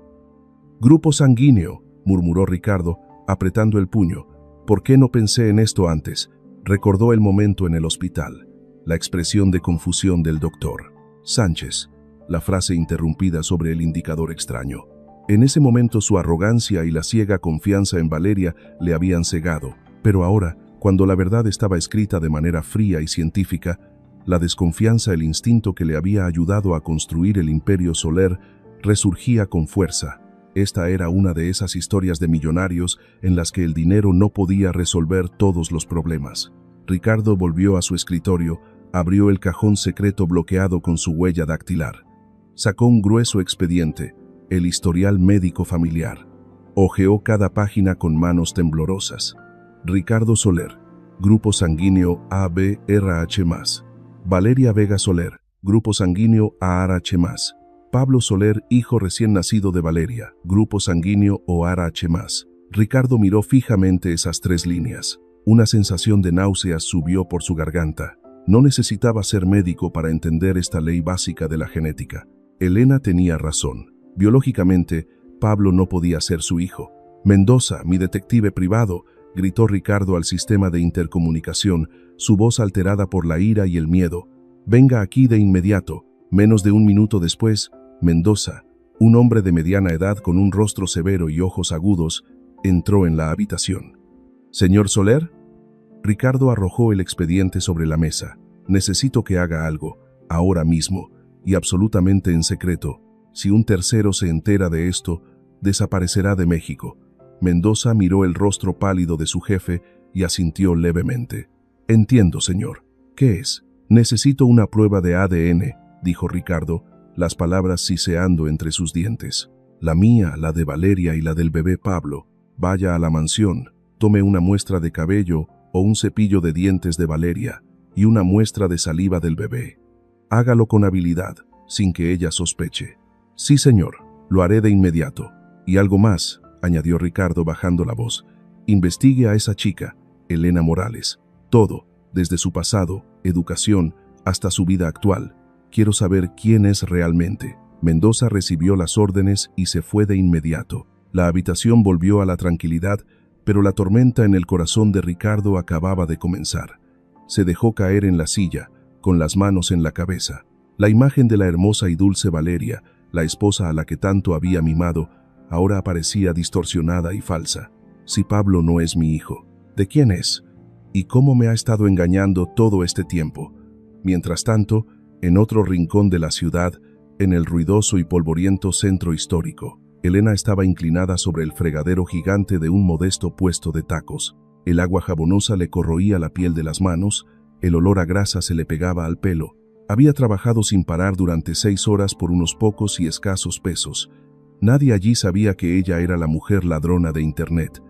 «Grupo sanguíneo», murmuró Ricardo, apretando el puño. «¿Por qué no pensé en esto antes?». Recordó el momento en el hospital, la expresión de confusión del doctor. «Sánchez», la frase interrumpida sobre el indicador extraño. En ese momento su arrogancia y la ciega confianza en Valeria le habían cegado, pero ahora, cuando la verdad estaba escrita de manera fría y científica, la desconfianza, el instinto que le había ayudado a construir el imperio Soler, resurgía con fuerza. Esta era una de esas historias de millonarios en las que el dinero no podía resolver todos los problemas. Ricardo volvió a su escritorio, abrió el cajón secreto bloqueado con su huella dactilar. Sacó un grueso expediente, el historial médico familiar. Hojeó cada página con manos temblorosas. Ricardo Soler, grupo sanguíneo AB-RH+. Valeria Vega Soler, grupo sanguíneo ARH+. Pablo Soler, hijo recién nacido de Valeria, grupo sanguíneo ORH+. Ricardo miró fijamente esas 3 líneas. Una sensación de náuseas subió por su garganta. No necesitaba ser médico para entender esta ley básica de la genética. Elena tenía razón. Biológicamente, Pablo no podía ser su hijo. «Mendoza, mi detective privado», gritó Ricardo al sistema de intercomunicación, su voz alterada por la ira y el miedo. «Venga aquí de inmediato». Menos de un minuto después, Mendoza, un hombre de mediana edad con un rostro severo y ojos agudos, entró en la habitación. «¿Señor Soler?» Ricardo arrojó el expediente sobre la mesa. «Necesito que haga algo, ahora mismo, y absolutamente en secreto. Si un tercero se entera de esto, desaparecerá de México». Mendoza miró el rostro pálido de su jefe y asintió levemente. «Entiendo, señor. ¿Qué es?» «Necesito una prueba de ADN», dijo Ricardo, las palabras siseando entre sus dientes. «La mía, la de Valeria y la del bebé Pablo. Vaya a la mansión, tome una muestra de cabello o un cepillo de dientes de Valeria y una muestra de saliva del bebé. Hágalo con habilidad, sin que ella sospeche». «Sí, señor, lo haré de inmediato. Y algo más», añadió Ricardo bajando la voz. «Investigue a esa chica, Elena Morales. Todo, desde su pasado, educación, hasta su vida actual. Quiero saber quién es realmente». Mendoza recibió las órdenes y se fue de inmediato. La habitación volvió a la tranquilidad, pero la tormenta en el corazón de Ricardo acababa de comenzar. Se dejó caer en la silla, con las manos en la cabeza. La imagen de la hermosa y dulce Valeria, la esposa a la que tanto había mimado, ahora aparecía distorsionada y falsa. Si Pablo no es mi hijo, ¿de quién es? ¿Y cómo me ha estado engañando todo este tiempo? Mientras tanto, en otro rincón de la ciudad, en el ruidoso y polvoriento centro histórico, Elena estaba inclinada sobre el fregadero gigante de un modesto puesto de tacos. El agua jabonosa le corroía la piel de las manos, el olor a grasa se le pegaba al pelo. Había trabajado sin parar durante 6 horas por unos pocos y escasos pesos. Nadie allí sabía que ella era la mujer ladrona de Internet.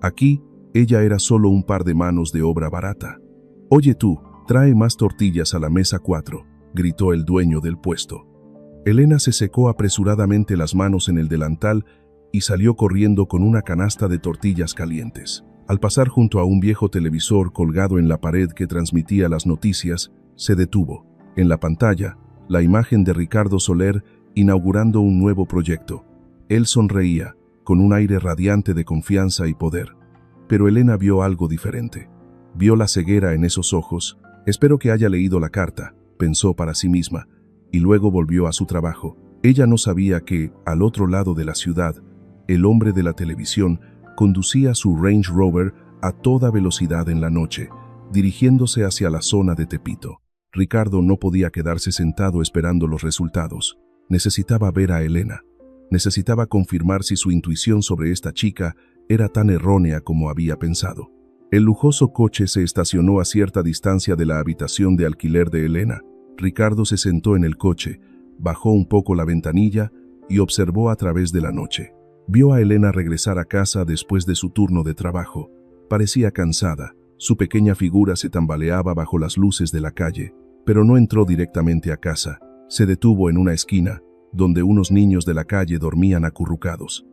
Aquí, ella era solo un par de manos de obra barata. «Oye tú, trae más tortillas a la mesa 4», gritó el dueño del puesto. Elena se secó apresuradamente las manos en el delantal y salió corriendo con una canasta de tortillas calientes. Al pasar junto a un viejo televisor colgado en la pared que transmitía las noticias, se detuvo. En la pantalla, la imagen de Ricardo Soler inaugurando un nuevo proyecto. Él sonreía, con un aire radiante de confianza y poder. Pero Elena vio algo diferente. Vio la ceguera en esos ojos. Espero que haya leído la carta, pensó para sí misma, y luego volvió a su trabajo. Ella no sabía que, al otro lado de la ciudad, el hombre de la televisión conducía su Range Rover a toda velocidad en la noche, dirigiéndose hacia la zona de Tepito. Ricardo no podía quedarse sentado esperando los resultados. Necesitaba ver a Elena. Necesitaba confirmar si su intuición sobre esta chica era tan errónea como había pensado. El lujoso coche se estacionó a cierta distancia de la habitación de alquiler de Elena. Ricardo se sentó en el coche, bajó un poco la ventanilla y observó a través de la noche. Vio a Elena regresar a casa después de su turno de trabajo. Parecía cansada. Su pequeña figura se tambaleaba bajo las luces de la calle, pero no entró directamente a casa. Se detuvo en una esquina, donde unos niños de la calle dormían acurrucados.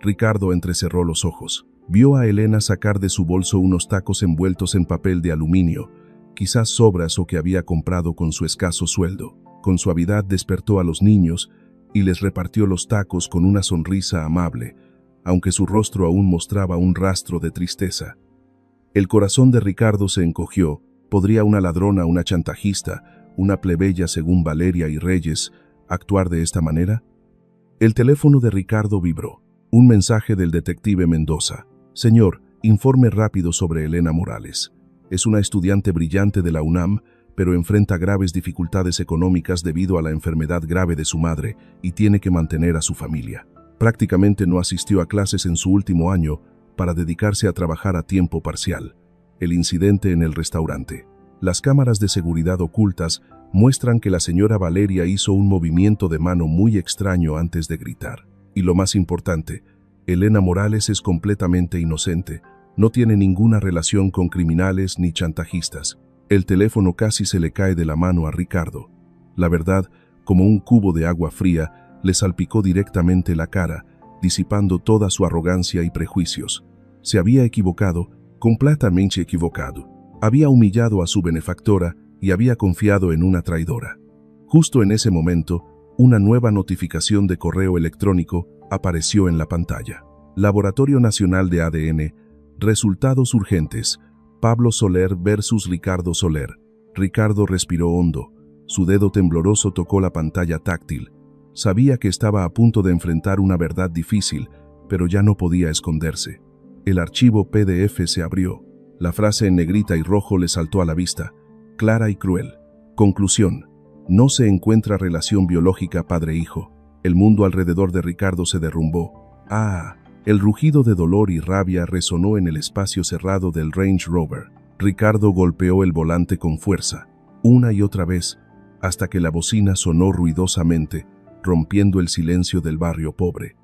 Ricardo entrecerró los ojos. Vio a Elena sacar de su bolso unos tacos envueltos en papel de aluminio, quizás sobras o que había comprado con su escaso sueldo. Con suavidad despertó a los niños y les repartió los tacos con una sonrisa amable, aunque su rostro aún mostraba un rastro de tristeza. El corazón de Ricardo se encogió. ¿Podría una ladrona, una chantajista, una plebeya según Valeria y Reyes, actuar de esta manera? El teléfono de Ricardo vibró. Un mensaje del detective Mendoza. Señor, informe rápido sobre Elena Morales. Es una estudiante brillante de la UNAM, pero enfrenta graves dificultades económicas debido a la enfermedad grave de su madre y tiene que mantener a su familia. Prácticamente no asistió a clases en su último año para dedicarse a trabajar a tiempo parcial. El incidente en el restaurante. Las cámaras de seguridad ocultas muestran que la señora Valeria hizo un movimiento de mano muy extraño antes de gritar. Y lo más importante, Elena Morales es completamente inocente. No tiene ninguna relación con criminales ni chantajistas. El teléfono casi se le cae de la mano a Ricardo. La verdad, como un cubo de agua fría, le salpicó directamente la cara, disipando toda su arrogancia y prejuicios. Se había equivocado, completamente equivocado. Había humillado a su benefactora y había confiado en una traidora. Justo en ese momento, una nueva notificación de correo electrónico apareció en la pantalla. Laboratorio Nacional de ADN. Resultados urgentes. Pablo Soler versus Ricardo Soler. Ricardo respiró hondo. Su dedo tembloroso tocó la pantalla táctil. Sabía que estaba a punto de enfrentar una verdad difícil, pero ya no podía esconderse. El archivo PDF se abrió. La frase en negrita y rojo le saltó a la vista, clara y cruel. Conclusión. No se encuentra relación biológica padre-hijo. El mundo alrededor de Ricardo se derrumbó. ¡Ah! El rugido de dolor y rabia resonó en el espacio cerrado del Range Rover. Ricardo golpeó el volante con fuerza, una y otra vez, hasta que la bocina sonó ruidosamente, rompiendo el silencio del barrio pobre.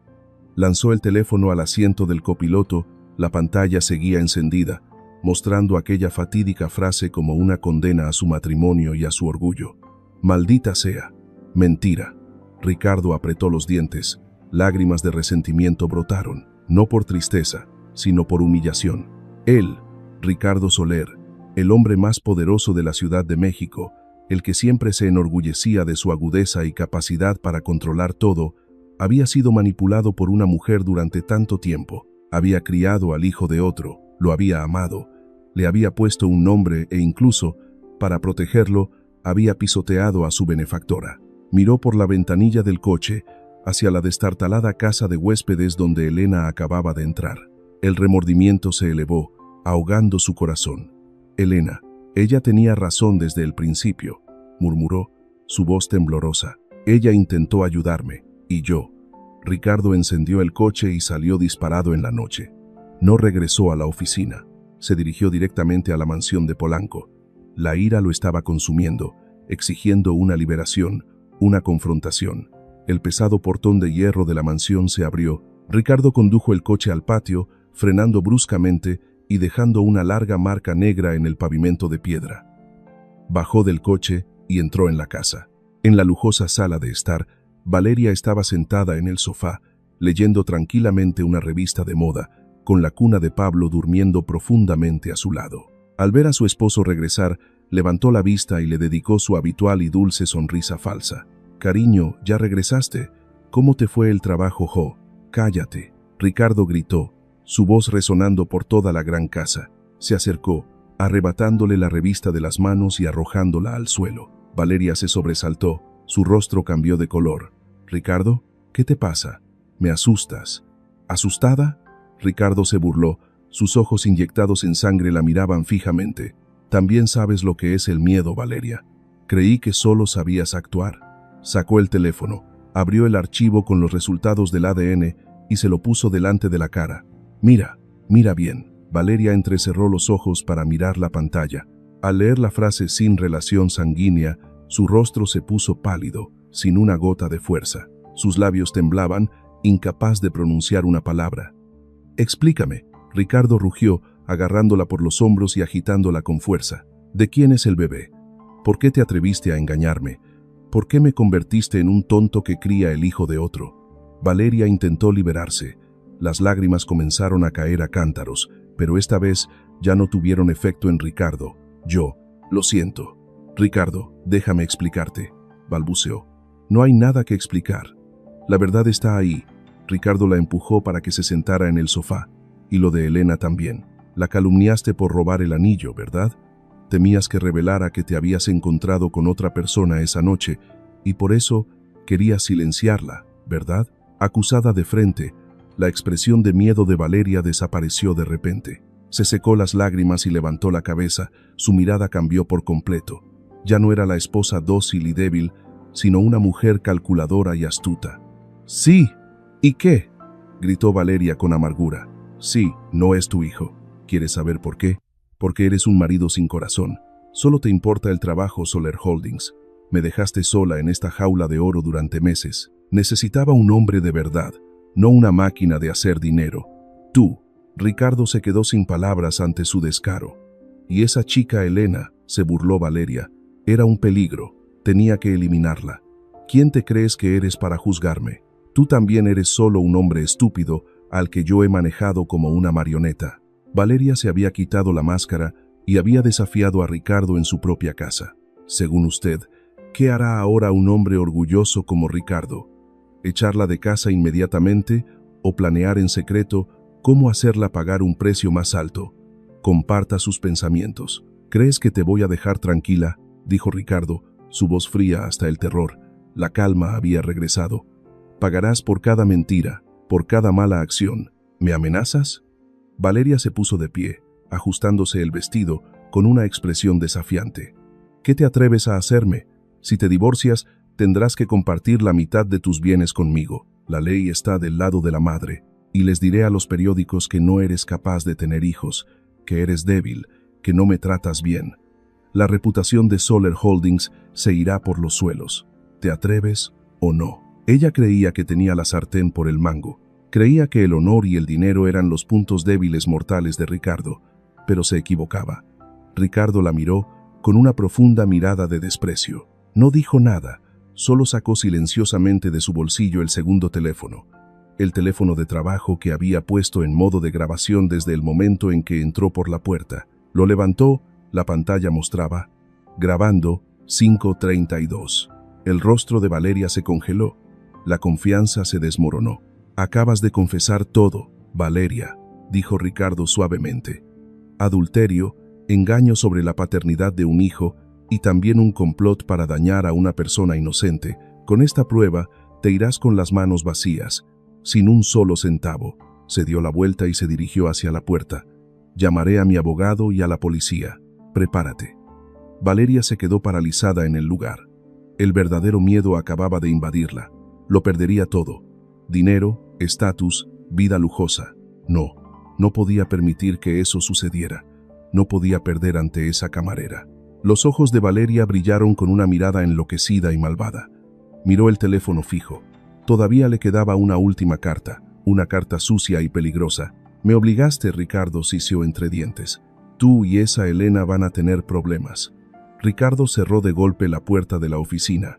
Lanzó el teléfono al asiento del copiloto. La pantalla seguía encendida, mostrando aquella fatídica frase como una condena a su matrimonio y a su orgullo. Maldita sea. Mentira. Ricardo apretó los dientes. Lágrimas de resentimiento brotaron, no por tristeza, sino por humillación. Él, Ricardo Soler, el hombre más poderoso de la Ciudad de México, el que siempre se enorgullecía de su agudeza y capacidad para controlar todo, había sido manipulado por una mujer durante tanto tiempo. Había criado al hijo de otro, lo había amado, le había puesto un nombre e incluso, para protegerlo, había pisoteado a su benefactora. Miró por la ventanilla del coche hacia la destartalada casa de huéspedes donde Elena acababa de entrar. El remordimiento se elevó, ahogando su corazón. Elena, ella tenía razón desde el principio, murmuró, su voz temblorosa. Ella intentó ayudarme, y yo. Ricardo encendió el coche y salió disparado en la noche. No regresó a la oficina. Se dirigió directamente a la mansión de Polanco. La ira lo estaba consumiendo, exigiendo una liberación, una confrontación. El pesado portón de hierro de la mansión se abrió. Ricardo condujo el coche al patio, frenando bruscamente y dejando una larga marca negra en el pavimento de piedra. Bajó del coche y entró en la casa. En la lujosa sala de estar, Valeria estaba sentada en el sofá, leyendo tranquilamente una revista de moda, con la cuna de Pablo durmiendo profundamente a su lado. Al ver a su esposo regresar, levantó la vista y le dedicó su habitual y dulce sonrisa falsa. «Cariño, ¿ya regresaste? ¿Cómo te fue el trabajo, Jo?» «Cállate», Ricardo gritó, su voz resonando por toda la gran casa. Se acercó, arrebatándole la revista de las manos y arrojándola al suelo. Valeria se sobresaltó, su rostro cambió de color. «Ricardo, ¿qué te pasa? Me asustas». «¿Asustada?» Ricardo se burló, sus ojos inyectados en sangre la miraban fijamente. «También sabes lo que es el miedo, Valeria. Creí que solo sabías actuar». Sacó el teléfono, abrió el archivo con los resultados del ADN y se lo puso delante de la cara. «Mira, mira bien». Valeria entrecerró los ojos para mirar la pantalla. Al leer la frase «sin relación sanguínea», su rostro se puso pálido, sin una gota de fuerza. Sus labios temblaban, incapaz de pronunciar una palabra. «Explícame», Ricardo rugió, agarrándola por los hombros y agitándola con fuerza. «¿De quién es el bebé? ¿Por qué te atreviste a engañarme? ¿Por qué me convertiste en un tonto que cría el hijo de otro?» Valeria intentó liberarse. Las lágrimas comenzaron a caer a cántaros, pero esta vez ya no tuvieron efecto en Ricardo. «Yo, lo siento». «Ricardo, déjame explicarte», balbuceó. «No hay nada que explicar. La verdad está ahí». Ricardo la empujó para que se sentara en el sofá. «Y lo de Elena también. La calumniaste por robar el anillo, ¿verdad? Temías que revelara que te habías encontrado con otra persona esa noche y por eso querías silenciarla, ¿verdad?» Acusada de frente, la expresión de miedo de Valeria desapareció de repente. Se secó las lágrimas y levantó la cabeza, su mirada cambió por completo. Ya no era la esposa dócil y débil, sino una mujer calculadora y astuta. «Sí, ¿y qué?», gritó Valeria con amargura. «Sí, no es tu hijo. ¿Quieres saber por qué? Porque eres un marido sin corazón. Solo te importa el trabajo, Soler Holdings. Me dejaste sola en esta jaula de oro durante meses. Necesitaba un hombre de verdad, no una máquina de hacer dinero. Tú». Ricardo se quedó sin palabras ante su descaro. «Y esa chica Elena», se burló Valeria, «era un peligro. Tenía que eliminarla. ¿Quién te crees que eres para juzgarme? Tú también eres solo un hombre estúpido al que yo he manejado como una marioneta». Valeria se había quitado la máscara y había desafiado a Ricardo en su propia casa. «Según usted, ¿qué hará ahora un hombre orgulloso como Ricardo? ¿Echarla de casa inmediatamente o planear en secreto cómo hacerla pagar un precio más alto? Comparta sus pensamientos». «¿Crees que te voy a dejar tranquila?», dijo Ricardo, su voz fría hasta el terror. La calma había regresado. «Pagarás por cada mentira, por cada mala acción. ¿Me amenazas?». Valeria se puso de pie, ajustándose el vestido con una expresión desafiante. «¿Qué te atreves a hacerme? Si te divorcias, tendrás que compartir la mitad de tus bienes conmigo. La ley está del lado de la madre, y les diré a los periódicos que no eres capaz de tener hijos, que eres débil, que no me tratas bien. La reputación de Soler Holdings se irá por los suelos. ¿Te atreves o no?». Ella creía que tenía la sartén por el mango. Creía que el honor y el dinero eran los puntos débiles mortales de Ricardo, pero se equivocaba. Ricardo la miró con una profunda mirada de desprecio. No dijo nada, solo sacó silenciosamente de su bolsillo el segundo teléfono, el teléfono de trabajo que había puesto en modo de grabación desde el momento en que entró por la puerta. Lo levantó, la pantalla mostraba, grabando 5:32. El rostro de Valeria se congeló, la confianza se desmoronó. «Acabas de confesar todo, Valeria», dijo Ricardo suavemente. «Adulterio, engaño sobre la paternidad de un hijo y también un complot para dañar a una persona inocente. Con esta prueba te irás con las manos vacías, sin un solo centavo». Se dio la vuelta y se dirigió hacia la puerta. «Llamaré a mi abogado y a la policía. Prepárate». Valeria se quedó paralizada en el lugar. El verdadero miedo acababa de invadirla. Lo perdería todo. Dinero, estatus, vida lujosa. No podía permitir que eso sucediera. No podía perder ante esa camarera. Los ojos de Valeria brillaron con una mirada enloquecida y malvada. Miró el teléfono fijo. Todavía le quedaba una última carta, una carta sucia y peligrosa. «Me obligaste», Ricardo sisió entre dientes. «Tú y esa Elena van a tener problemas». Ricardo cerró de golpe la puerta de la oficina.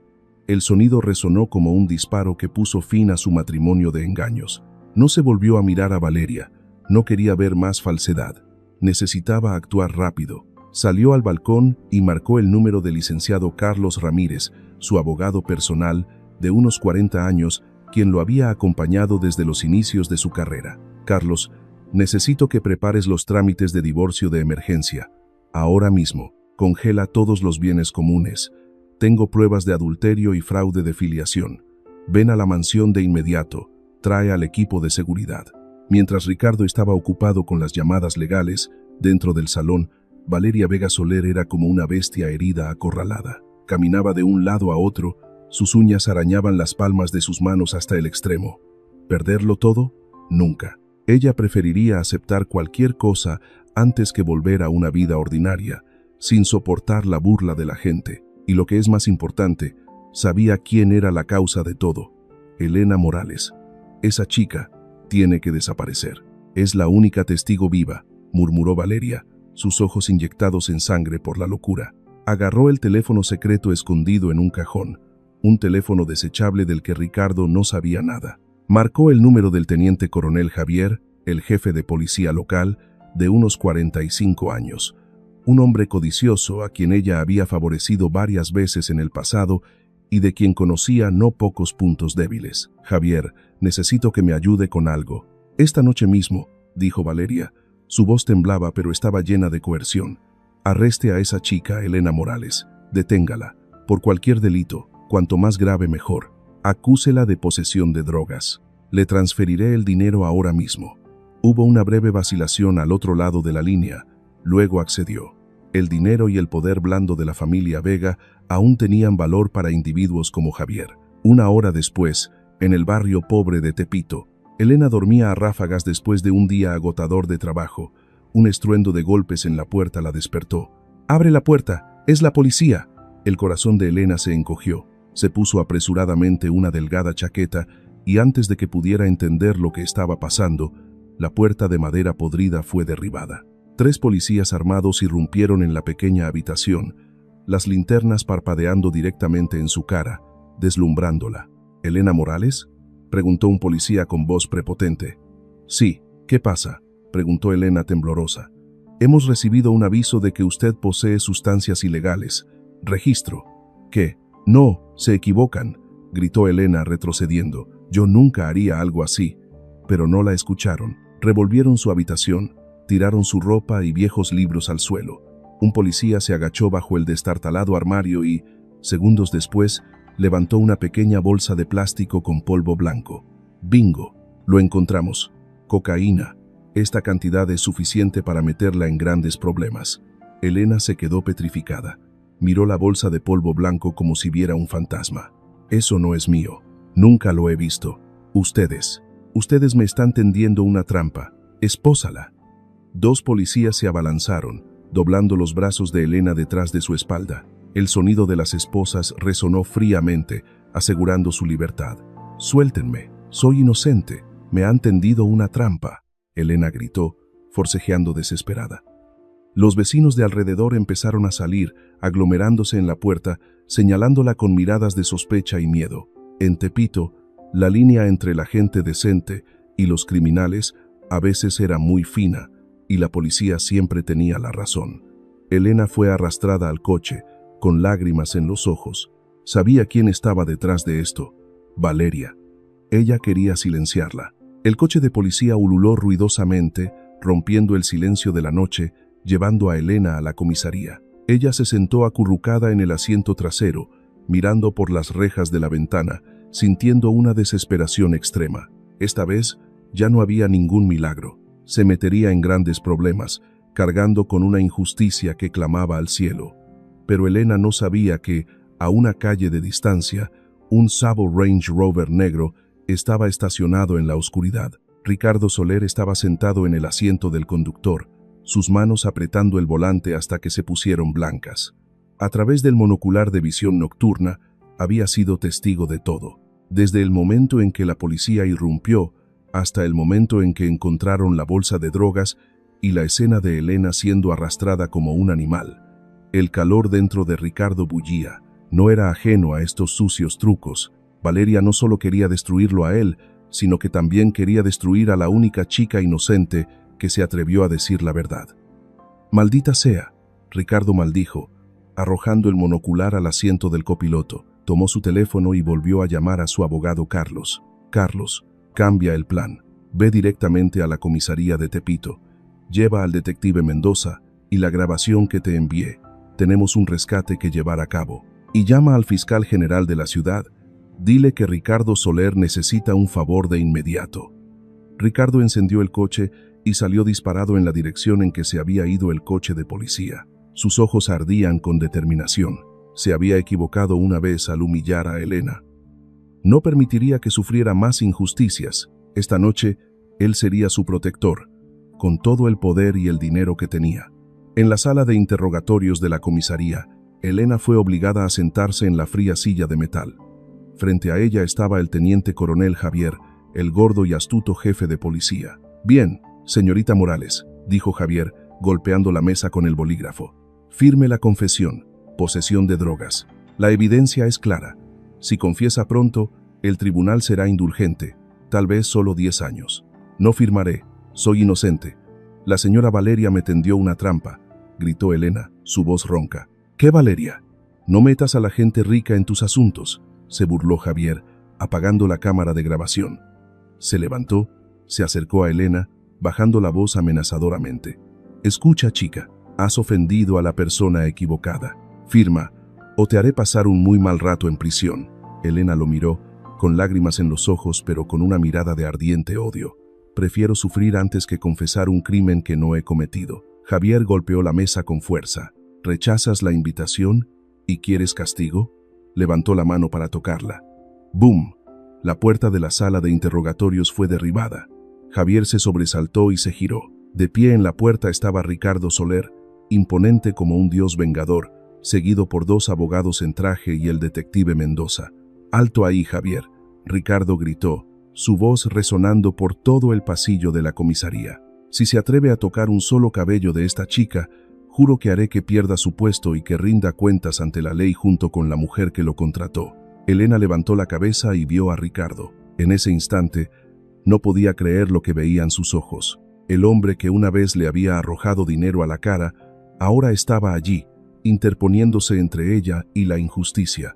El sonido resonó como un disparo que puso fin a su matrimonio de engaños. No se volvió a mirar a Valeria, No quería ver más falsedad. Necesitaba actuar rápido. Salió al balcón y marcó el número del licenciado Carlos Ramírez, su abogado personal, de unos 40 años, quien lo había acompañado desde los inicios de su carrera. Carlos, necesito que prepares los trámites de divorcio de emergencia. Ahora mismo, congela todos los bienes comunes. Tengo pruebas de adulterio y fraude de filiación. Ven a la mansión de inmediato. Trae al equipo de seguridad. Mientras Ricardo estaba ocupado con las llamadas legales, dentro del salón, Valeria Vega Soler era como una bestia herida acorralada. Caminaba de un lado a otro, sus uñas arañaban las palmas de sus manos hasta el extremo. ¿Perderlo todo? Nunca. Ella preferiría aceptar cualquier cosa antes que volver a una vida ordinaria, sin soportar la burla de la gente. Y lo que es más importante, sabía quién era la causa de todo. Elena Morales. Esa chica tiene que desaparecer. Es la única testigo viva, murmuró Valeria, sus ojos inyectados en sangre por la locura. Agarró el teléfono secreto escondido en un cajón, un teléfono desechable del que Ricardo no sabía nada. Marcó el número del teniente coronel Javier, el jefe de policía local, de unos 45 años. Un hombre codicioso a quien ella había favorecido varias veces en el pasado y de quien conocía no pocos puntos débiles. Javier, necesito que me ayude con algo. Esta noche mismo, dijo Valeria. Su voz temblaba pero estaba llena de coerción. Arreste a esa chica, Elena Morales. Deténgala. Por cualquier delito, cuanto más grave mejor. Acúsela de posesión de drogas. Le transferiré el dinero ahora mismo. Hubo una breve vacilación al otro lado de la línea. Luego accedió. El dinero y el poder blando de la familia Vega aún tenían valor para individuos como Javier. Una hora después, en el barrio pobre de Tepito, Elena dormía a ráfagas después de un día agotador de trabajo. Un estruendo de golpes en la puerta la despertó. «¡Abre la puerta! ¡Es la policía!». El corazón de Elena se encogió. Se puso apresuradamente una delgada chaqueta y antes de que pudiera entender lo que estaba pasando, la puerta de madera podrida fue derribada. 3 policías armados irrumpieron en la pequeña habitación, las linternas parpadeando directamente en su cara, deslumbrándola. «¿Elena Morales?», preguntó un policía con voz prepotente. «Sí, ¿qué pasa?», preguntó Elena temblorosa. «Hemos recibido un aviso de que usted posee sustancias ilegales. Registro». «¿Qué? No, se equivocan», gritó Elena retrocediendo. «Yo nunca haría algo así». Pero no la escucharon. Revolvieron su habitación, tiraron su ropa y viejos libros al suelo. Un policía se agachó bajo el destartalado armario y, segundos después, levantó una pequeña bolsa de plástico con polvo blanco. «Bingo, lo encontramos. Cocaína. Esta cantidad es suficiente para meterla en grandes problemas». Elena se quedó petrificada. Miró la bolsa de polvo blanco como si viera un fantasma. «Eso no es mío. Nunca lo he visto. Ustedes me están tendiendo una trampa. Espósala». 2 policías se abalanzaron, doblando los brazos de Elena detrás de su espalda. El sonido de las esposas resonó fríamente, asegurando su libertad. «Suéltenme, soy inocente, me han tendido una trampa», Elena gritó, forcejeando desesperada. Los vecinos de alrededor empezaron a salir, aglomerándose en la puerta, señalándola con miradas de sospecha y miedo. En Tepito, la línea entre la gente decente y los criminales a veces era muy fina, y la policía siempre tenía la razón. Elena fue arrastrada al coche, con lágrimas en los ojos. Sabía quién estaba detrás de esto: Valeria. Ella quería silenciarla. El coche de policía ululó ruidosamente, rompiendo el silencio de la noche, llevando a Elena a la comisaría. Ella se sentó acurrucada en el asiento trasero, mirando por las rejas de la ventana, sintiendo una desesperación extrema. Esta vez ya no había ningún milagro. Se metería en grandes problemas, cargando con una injusticia que clamaba al cielo. Pero Elena no sabía que, a una calle de distancia, un Sabo Range Rover negro estaba estacionado en la oscuridad. Ricardo Soler estaba sentado en el asiento del conductor, sus manos apretando el volante hasta que se pusieron blancas. A través del monocular de visión nocturna, había sido testigo de todo, desde el momento en que la policía irrumpió hasta el momento en que encontraron la bolsa de drogas y la escena de Elena siendo arrastrada como un animal. El calor dentro de Ricardo bullía. No era ajeno a estos sucios trucos. Valeria no solo quería destruirlo a él, sino que también quería destruir a la única chica inocente que se atrevió a decir la verdad. «Maldita sea», Ricardo maldijo, arrojando el monocular al asiento del copiloto. Tomó su teléfono y volvió a llamar a su abogado Carlos. «Carlos, cambia el plan. Ve directamente a la comisaría de Tepito. Lleva al detective Mendoza y la grabación que te envié. Tenemos un rescate que llevar a cabo. Y llama al fiscal general de la ciudad. Dile que Ricardo Soler necesita un favor de inmediato». Ricardo encendió el coche y salió disparado en la dirección en que se había ido el coche de policía. Sus ojos ardían con determinación. Se había equivocado una vez al humillar a Elena. No permitiría que sufriera más injusticias. Esta noche, él sería su protector, con todo el poder y el dinero que tenía. En la sala de interrogatorios de la comisaría, Elena fue obligada a sentarse en la fría silla de metal. Frente a ella estaba el teniente coronel Javier, el gordo y astuto jefe de policía. «Bien, señorita Morales», dijo Javier, golpeando la mesa con el bolígrafo. «Firme la confesión. Posesión de drogas. La evidencia es clara. Si confiesa pronto, el tribunal será indulgente, tal vez solo 10 años. No firmaré. Soy inocente. La señora Valeria me tendió una trampa», gritó Elena, su voz ronca. «¿Qué Valeria? No metas a la gente rica en tus asuntos», se burló Javier, apagando la cámara de grabación. Se levantó, se acercó a Elena, bajando la voz amenazadoramente. «Escucha, chica, has ofendido a la persona equivocada. Firma, o te haré pasar un muy mal rato en prisión». Elena lo miró, con lágrimas en los ojos pero con una mirada de ardiente odio. «Prefiero sufrir antes que confesar un crimen que no he cometido». Javier golpeó la mesa con fuerza. «¿Rechazas la invitación? ¿Y quieres castigo?». Levantó la mano para tocarla. ¡Bum! La puerta de la sala de interrogatorios fue derribada. Javier se sobresaltó y se giró. De pie en la puerta estaba Ricardo Soler, imponente como un dios vengador, seguido por 2 abogados en traje y el detective Mendoza. «Alto ahí, Javier», Ricardo gritó, su voz resonando por todo el pasillo de la comisaría. «Si se atreve a tocar un solo cabello de esta chica, juro que haré que pierda su puesto y que rinda cuentas ante la ley junto con la mujer que lo contrató». Elena levantó la cabeza y vio a Ricardo. En ese instante, no podía creer lo que veían sus ojos. El hombre que una vez le había arrojado dinero a la cara, ahora estaba allí, interponiéndose entre ella y la injusticia,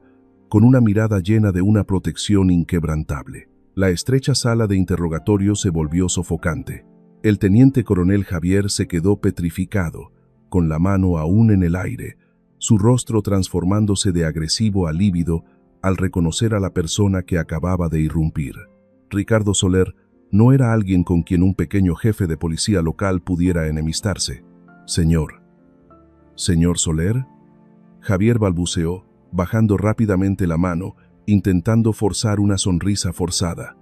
con una mirada llena de una protección inquebrantable. La estrecha sala de interrogatorio se volvió sofocante. El teniente coronel Javier se quedó petrificado, con la mano aún en el aire, su rostro transformándose de agresivo a lívido al reconocer a la persona que acababa de irrumpir. Ricardo Soler no era alguien con quien un pequeño jefe de policía local pudiera enemistarse. «Señor Soler», Javier balbuceó, bajando rápidamente la mano, intentando forzar una sonrisa forzada.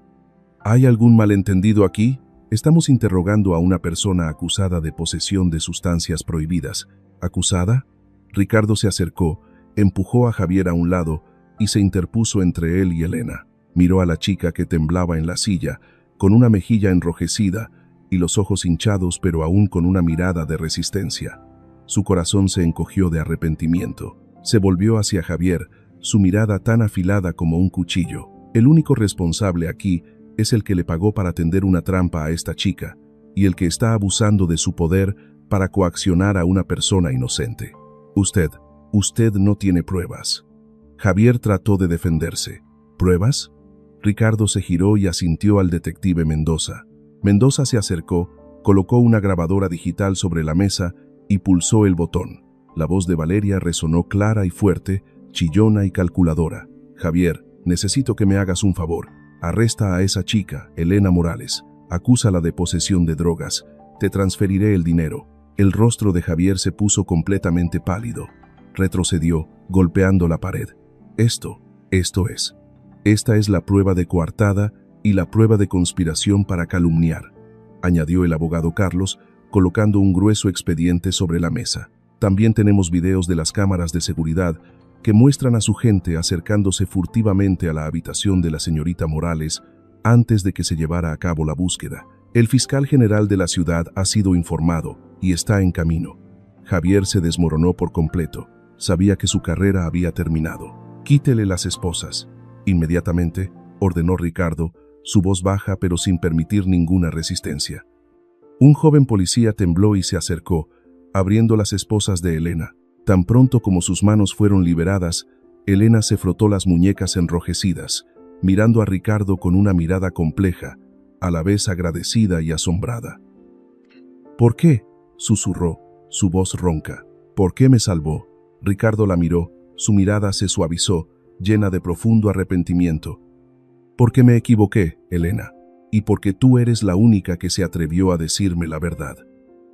«¿Hay algún malentendido aquí? Estamos interrogando a una persona acusada de posesión de sustancias prohibidas». «¿Acusada?». Ricardo se acercó, empujó a Javier a un lado y se interpuso entre él y Elena. Miró a la chica que temblaba en la silla, con una mejilla enrojecida y los ojos hinchados pero aún con una mirada de resistencia. Su corazón se encogió de arrepentimiento. Se volvió hacia Javier, su mirada tan afilada como un cuchillo. «El único responsable aquí es el que le pagó para tender una trampa a esta chica y el que está abusando de su poder para coaccionar a una persona inocente. Usted no tiene pruebas». Javier trató de defenderse. «¿Pruebas?». Ricardo se giró y asintió al detective Mendoza. Mendoza se acercó, colocó una grabadora digital sobre la mesa y pulsó el botón. La voz de Valeria resonó clara y fuerte, chillona y calculadora. «Javier, necesito que me hagas un favor. Arresta a esa chica, Elena Morales. Acúsala de posesión de drogas. Te transferiré el dinero». El rostro de Javier se puso completamente pálido. Retrocedió, golpeando la pared. Esta es la prueba de coartada y la prueba de conspiración para calumniar», añadió el abogado Carlos, colocando un grueso expediente sobre la mesa. «También tenemos videos de las cámaras de seguridad que muestran a su gente acercándose furtivamente a la habitación de la señorita Morales antes de que se llevara a cabo la búsqueda. El fiscal general de la ciudad ha sido informado y está en camino». Javier se desmoronó por completo. Sabía que su carrera había terminado. «Quítele las esposas». Inmediatamente, ordenó Ricardo, su voz baja pero sin permitir ninguna resistencia. Un joven policía tembló y se acercó, abriendo las esposas de Elena. Tan pronto como sus manos fueron liberadas, Elena se frotó las muñecas enrojecidas, mirando a Ricardo con una mirada compleja, a la vez agradecida y asombrada. «¿Por qué?», susurró, su voz ronca. «¿Por qué me salvó?». Ricardo la miró, su mirada se suavizó, llena de profundo arrepentimiento. «Porque me equivoqué, Elena, y porque tú eres la única que se atrevió a decirme la verdad».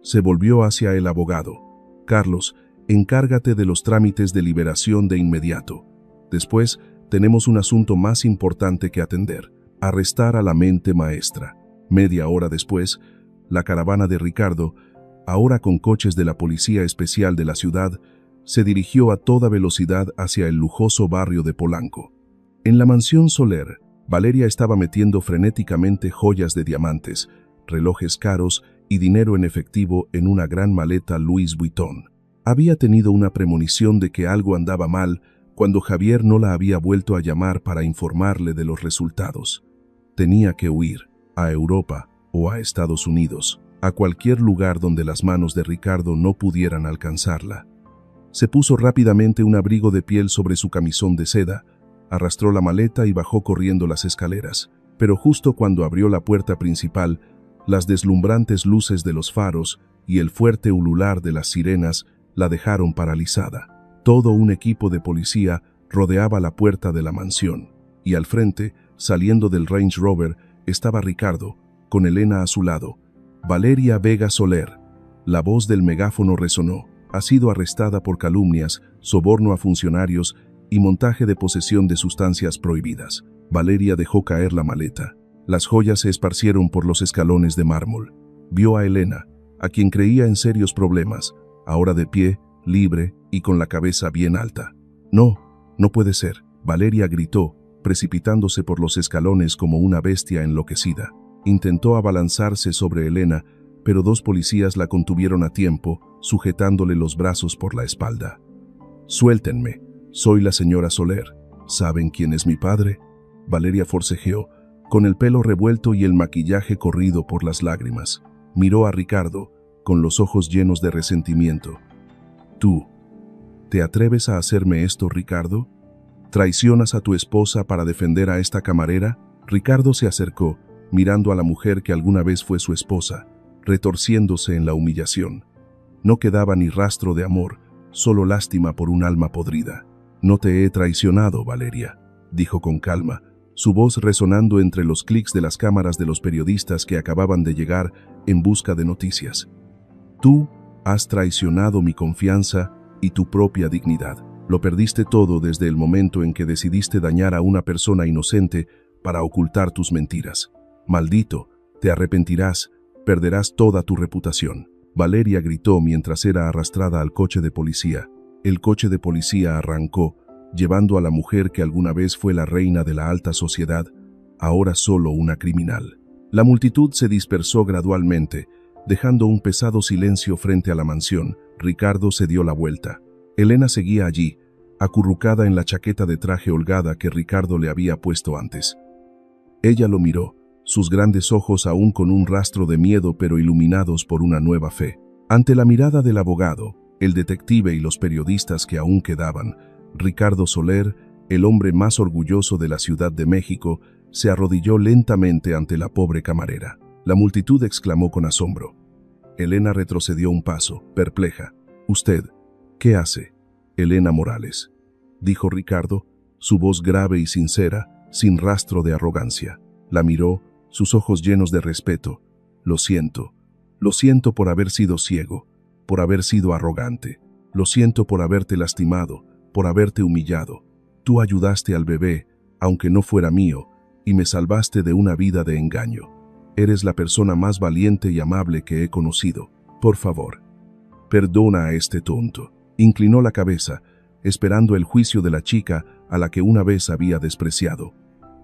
Se volvió hacia el abogado. «Carlos, encárgate de los trámites de liberación de inmediato. Después, tenemos un asunto más importante que atender: arrestar a la mente maestra». Media hora después, la caravana de Ricardo, ahora con coches de la Policía Especial de la ciudad, se dirigió a toda velocidad hacia el lujoso barrio de Polanco. En la mansión Soler, Valeria estaba metiendo frenéticamente joyas de diamantes, relojes caros y dinero en efectivo en una gran maleta Louis Vuitton. Había tenido una premonición de que algo andaba mal cuando Javier no la había vuelto a llamar para informarle de los resultados. Tenía que huir, a Europa o a Estados Unidos, a cualquier lugar donde las manos de Ricardo no pudieran alcanzarla. Se puso rápidamente un abrigo de piel sobre su camisón de seda, arrastró la maleta y bajó corriendo las escaleras, pero justo cuando abrió la puerta principal, las deslumbrantes luces de los faros y el fuerte ulular de las sirenas la dejaron paralizada. Todo un equipo de policía rodeaba la puerta de la mansión, y al frente, saliendo del Range Rover, estaba Ricardo, con Elena a su lado. «Valeria Vega Soler». La voz del megáfono resonó. «Ha sido arrestada por calumnias, soborno a funcionarios y montaje de posesión de sustancias prohibidas». Valeria dejó caer la maleta. Las joyas se esparcieron por los escalones de mármol. Vio a Elena, a quien creía en serios problemas, ahora de pie, libre y con la cabeza bien alta. «No, no puede ser», Valeria gritó, precipitándose por los escalones como una bestia enloquecida. Intentó abalanzarse sobre Elena, pero dos policías la contuvieron a tiempo, sujetándole los brazos por la espalda. «Suéltenme, soy la señora Soler. ¿Saben quién es mi padre?». Valeria forcejeó, con el pelo revuelto y el maquillaje corrido por las lágrimas. Miró a Ricardo, con los ojos llenos de resentimiento. «¿Tú te atreves a hacerme esto, Ricardo? ¿Traicionas a tu esposa para defender a esta camarera?». Ricardo se acercó, mirando a la mujer que alguna vez fue su esposa, retorciéndose en la humillación. No quedaba ni rastro de amor, solo lástima por un alma podrida. «No te he traicionado, Valeria», dijo con calma, su voz resonando entre los clics de las cámaras de los periodistas que acababan de llegar en busca de noticias. «Tú has traicionado mi confianza y tu propia dignidad. Lo perdiste todo desde el momento en que decidiste dañar a una persona inocente para ocultar tus mentiras. Maldito, te arrepentirás, perderás toda tu reputación». Valeria gritó mientras era arrastrada al coche de policía. El coche de policía arrancó, llevando a la mujer que alguna vez fue la reina de la alta sociedad, ahora solo una criminal. La multitud se dispersó gradualmente, dejando un pesado silencio frente a la mansión. Ricardo se dio la vuelta. Elena seguía allí, acurrucada en la chaqueta de traje holgada que Ricardo le había puesto antes. Ella lo miró, sus grandes ojos aún con un rastro de miedo pero iluminados por una nueva fe. Ante la mirada del abogado, el detective y los periodistas que aún quedaban, Ricardo Soler, el hombre más orgulloso de la Ciudad de México, se arrodilló lentamente ante la pobre camarera. La multitud exclamó con asombro. Elena retrocedió un paso, perpleja. «¿Usted qué hace?». «Elena Morales», dijo Ricardo, su voz grave y sincera, sin rastro de arrogancia. La miró, sus ojos llenos de respeto. Lo siento por haber sido ciego, por haber sido arrogante. Lo siento por haberte lastimado, por haberte humillado. Tú ayudaste al bebé, aunque no fuera mío, y me salvaste de una vida de engaño. Eres la persona más valiente y amable que he conocido. Por favor, perdona a este tonto». Inclinó la cabeza, esperando el juicio de la chica a la que una vez había despreciado.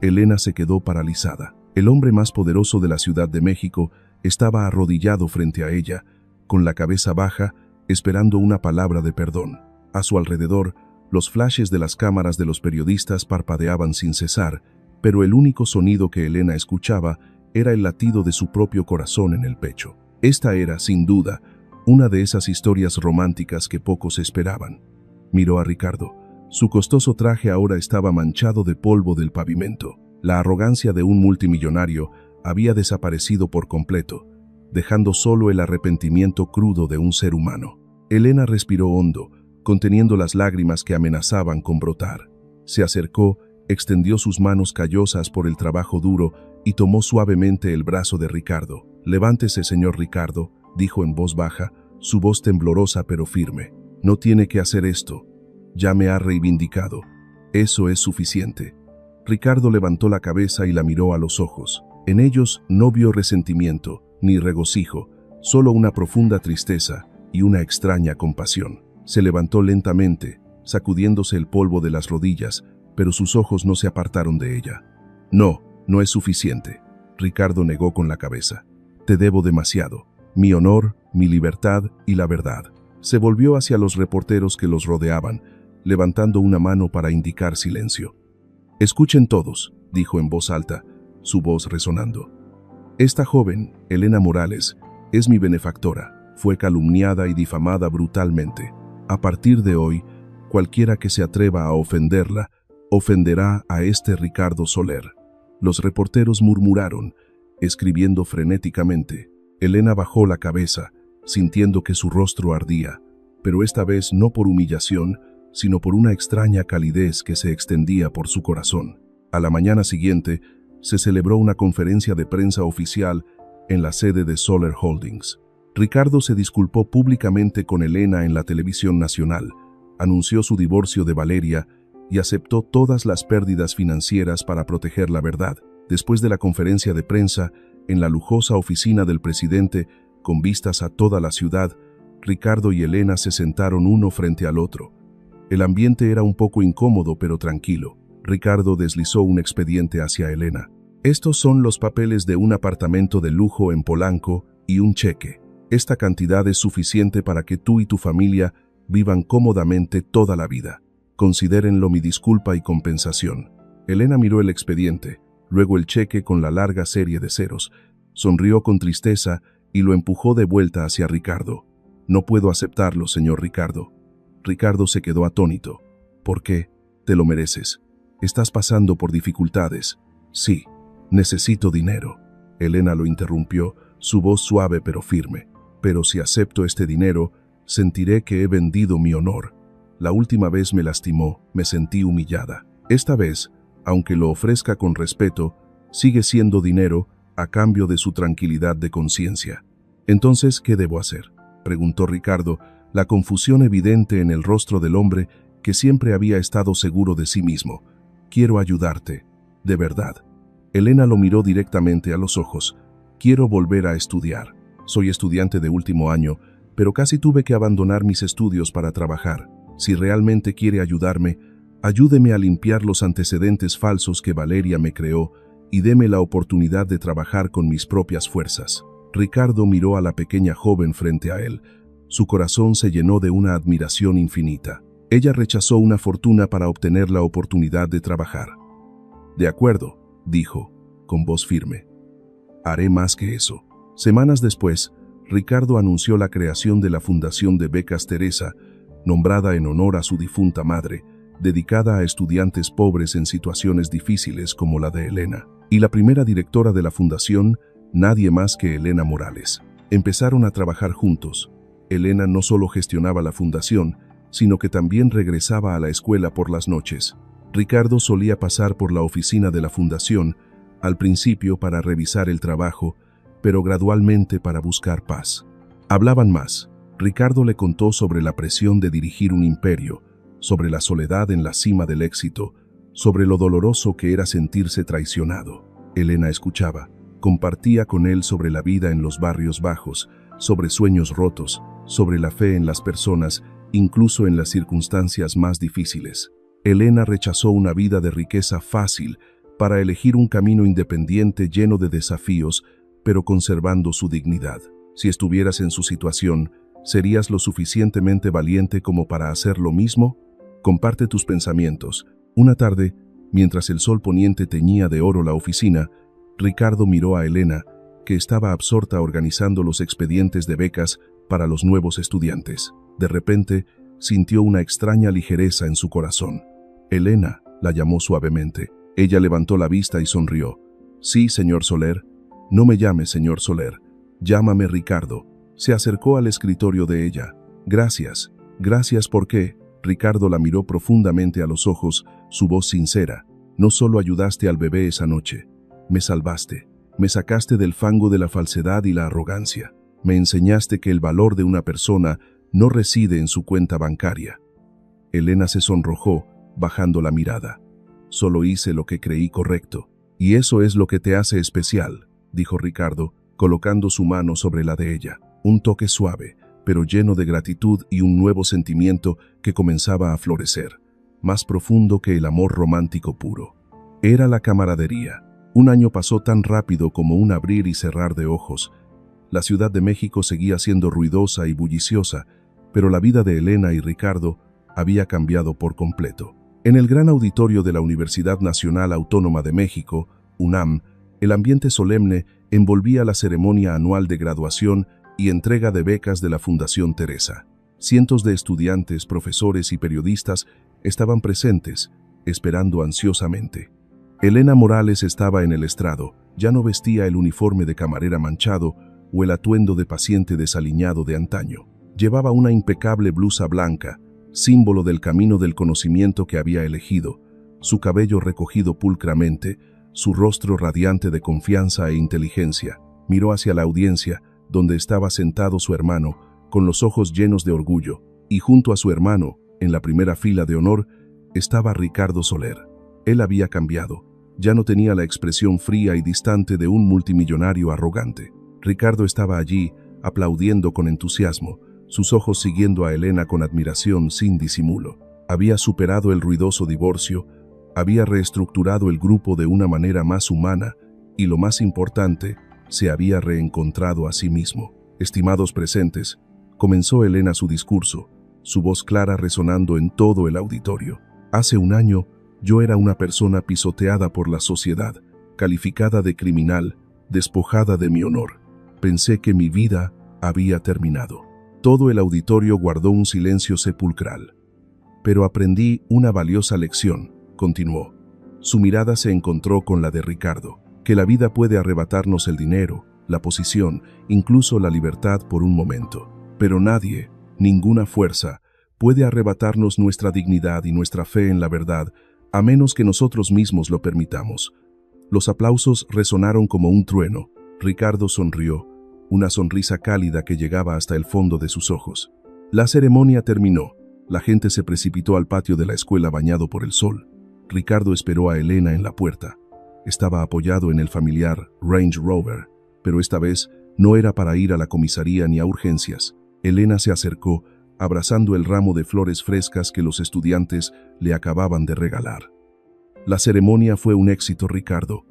Elena se quedó paralizada. El hombre más poderoso de la Ciudad de México estaba arrodillado frente a ella, con la cabeza baja, esperando una palabra de perdón. A su alrededor, los flashes de las cámaras de los periodistas parpadeaban sin cesar, pero el único sonido que Elena escuchaba era el latido de su propio corazón en el pecho. Esta era, sin duda, una de esas historias románticas que pocos esperaban. Miró a Ricardo. Su costoso traje ahora estaba manchado de polvo del pavimento. La arrogancia de un multimillonario había desaparecido por completo, dejando solo el arrepentimiento crudo de un ser humano. Elena respiró hondo, conteniendo las lágrimas que amenazaban con brotar. Se acercó, extendió sus manos callosas por el trabajo duro y tomó suavemente el brazo de Ricardo. «Levántese, señor Ricardo», dijo en voz baja, su voz temblorosa pero firme. «No tiene que hacer esto. Ya me ha reivindicado. Eso es suficiente». Ricardo levantó la cabeza y la miró a los ojos. En ellos no vio resentimiento ni regocijo, solo una profunda tristeza y una extraña compasión. Se levantó lentamente, sacudiéndose el polvo de las rodillas, pero sus ojos no se apartaron de ella. «No, no es suficiente», Ricardo negó con la cabeza. «Te debo demasiado. Mi honor, mi libertad y la verdad». Se volvió hacia los reporteros que los rodeaban, levantando una mano para indicar silencio. «Escuchen todos», dijo en voz alta, su voz resonando. «Esta joven, Elena Morales, es mi benefactora. Fue calumniada y difamada brutalmente. A partir de hoy, cualquiera que se atreva a ofenderla, ofenderá a este Ricardo Soler». Los reporteros murmuraron, escribiendo frenéticamente. Elena bajó la cabeza, sintiendo que su rostro ardía, pero esta vez no por humillación, sino por una extraña calidez que se extendía por su corazón. A la mañana siguiente, se celebró una conferencia de prensa oficial en la sede de Soler Holdings. Ricardo se disculpó públicamente con Elena en la televisión nacional, anunció su divorcio de Valeria y aceptó todas las pérdidas financieras para proteger la verdad. Después de la conferencia de prensa, en la lujosa oficina del presidente, con vistas a toda la ciudad, Ricardo y Elena se sentaron uno frente al otro. El ambiente era un poco incómodo pero tranquilo. Ricardo deslizó un expediente hacia Elena. «Estos son los papeles de un apartamento de lujo en Polanco y un cheque. Esta cantidad es suficiente para que tú y tu familia vivan cómodamente toda la vida. Considérenlo mi disculpa y compensación». Elena miró el expediente, luego el cheque con la larga serie de ceros, sonrió con tristeza y lo empujó de vuelta hacia Ricardo. «No puedo aceptarlo, señor Ricardo». Ricardo se quedó atónito. «¿Por qué? Te lo mereces. Estás pasando por dificultades». «Sí, necesito dinero». Elena lo interrumpió, su voz suave pero firme. «Pero si acepto este dinero, sentiré que he vendido mi honor. La última vez me lastimó, me sentí humillada. Esta vez, aunque lo ofrezca con respeto, sigue siendo dinero a cambio de su tranquilidad de conciencia». «Entonces, ¿qué debo hacer?», preguntó Ricardo, la confusión evidente en el rostro del hombre que siempre había estado seguro de sí mismo. «Quiero ayudarte, de verdad». Elena lo miró directamente a los ojos. «Quiero volver a estudiar. Soy estudiante de último año, pero casi tuve que abandonar mis estudios para trabajar. Si realmente quiere ayudarme, ayúdeme a limpiar los antecedentes falsos que Valeria me creó y deme la oportunidad de trabajar con mis propias fuerzas». Ricardo miró a la pequeña joven frente a él. Su corazón se llenó de una admiración infinita. Ella rechazó una fortuna para obtener la oportunidad de trabajar. «De acuerdo», dijo, con voz firme. «Haré más que eso». Semanas después, Ricardo anunció la creación de la Fundación de Becas Teresa, nombrada en honor a su difunta madre, dedicada a estudiantes pobres en situaciones difíciles como la de Elena. Y la primera directora de la fundación, nadie más que Elena Morales. Empezaron a trabajar juntos. Elena no solo gestionaba la fundación, sino que también regresaba a la escuela por las noches. Ricardo solía pasar por la oficina de la fundación, al principio para revisar el trabajo, pero gradualmente para buscar paz. Hablaban más. Ricardo le contó sobre la presión de dirigir un imperio, sobre la soledad en la cima del éxito, sobre lo doloroso que era sentirse traicionado. Elena escuchaba, compartía con él sobre la vida en los barrios bajos, sobre sueños rotos, sobre la fe en las personas, incluso en las circunstancias más difíciles. Elena rechazó una vida de riqueza fácil para elegir un camino independiente lleno de desafíos, pero conservando su dignidad. Si estuvieras en su situación, ¿serías lo suficientemente valiente como para hacer lo mismo? Comparte tus pensamientos. Una tarde, mientras el sol poniente teñía de oro la oficina, Ricardo miró a Elena, que estaba absorta organizando los expedientes de becas para los nuevos estudiantes. De repente, sintió una extraña ligereza en su corazón. Elena, la llamó suavemente. Ella levantó la vista y sonrió. Sí, señor Soler. No me llame señor Soler. Llámame Ricardo. Se acercó al escritorio de ella. Gracias. Gracias porque... Ricardo la miró profundamente a los ojos, su voz sincera. No solo ayudaste al bebé esa noche. Me salvaste. Me sacaste del fango de la falsedad y la arrogancia. Me enseñaste que el valor de una persona no reside en su cuenta bancaria. Elena se sonrojó, bajando la mirada. Solo hice lo que creí correcto. Y eso es lo que te hace especial, dijo Ricardo, colocando su mano sobre la de ella. Un toque suave, pero lleno de gratitud y un nuevo sentimiento que comenzaba a florecer, más profundo que el amor romántico puro. Era la camaradería. Un año pasó tan rápido como un abrir y cerrar de ojos. La Ciudad de México seguía siendo ruidosa y bulliciosa, pero la vida de Elena y Ricardo había cambiado por completo. En el gran auditorio de la Universidad Nacional Autónoma de México, UNAM, el ambiente solemne envolvía la ceremonia anual de graduación y entrega de becas de la Fundación Teresa. Cientos de estudiantes, profesores y periodistas estaban presentes, esperando ansiosamente. Elena Morales estaba en el estrado, ya no vestía el uniforme de camarera manchado o el atuendo de paciente desaliñado de antaño. Llevaba una impecable blusa blanca, símbolo del camino del conocimiento que había elegido, su cabello recogido pulcramente, su rostro radiante de confianza e inteligencia. Miró hacia la audiencia, donde estaba sentado su hermano, con los ojos llenos de orgullo, y junto a su hermano, en la primera fila de honor, estaba Ricardo Soler. Él había cambiado, ya no tenía la expresión fría y distante de un multimillonario arrogante. Ricardo estaba allí, aplaudiendo con entusiasmo, sus ojos siguiendo a Elena con admiración sin disimulo. Había superado el ruidoso divorcio, había reestructurado el grupo de una manera más humana y, lo más importante, se había reencontrado a sí mismo. Estimados presentes, comenzó Elena su discurso, su voz clara resonando en todo el auditorio. Hace un año, yo era una persona pisoteada por la sociedad, calificada de criminal, despojada de mi honor. Pensé que mi vida había terminado. Todo el auditorio guardó un silencio sepulcral. Pero aprendí una valiosa lección, continuó. Su mirada se encontró con la de Ricardo, que la vida puede arrebatarnos el dinero, la posición, incluso la libertad por un momento. Pero nadie, ninguna fuerza, puede arrebatarnos nuestra dignidad y nuestra fe en la verdad, a menos que nosotros mismos lo permitamos. Los aplausos resonaron como un trueno. Ricardo sonrió, una sonrisa cálida que llegaba hasta el fondo de sus ojos. La ceremonia terminó. La gente se precipitó al patio de la escuela bañado por el sol. Ricardo esperó a Elena en la puerta. Estaba apoyado en el familiar Range Rover, pero esta vez no era para ir a la comisaría ni a urgencias. Elena se acercó, abrazando el ramo de flores frescas que los estudiantes le acababan de regalar. La ceremonia fue un éxito, Ricardo.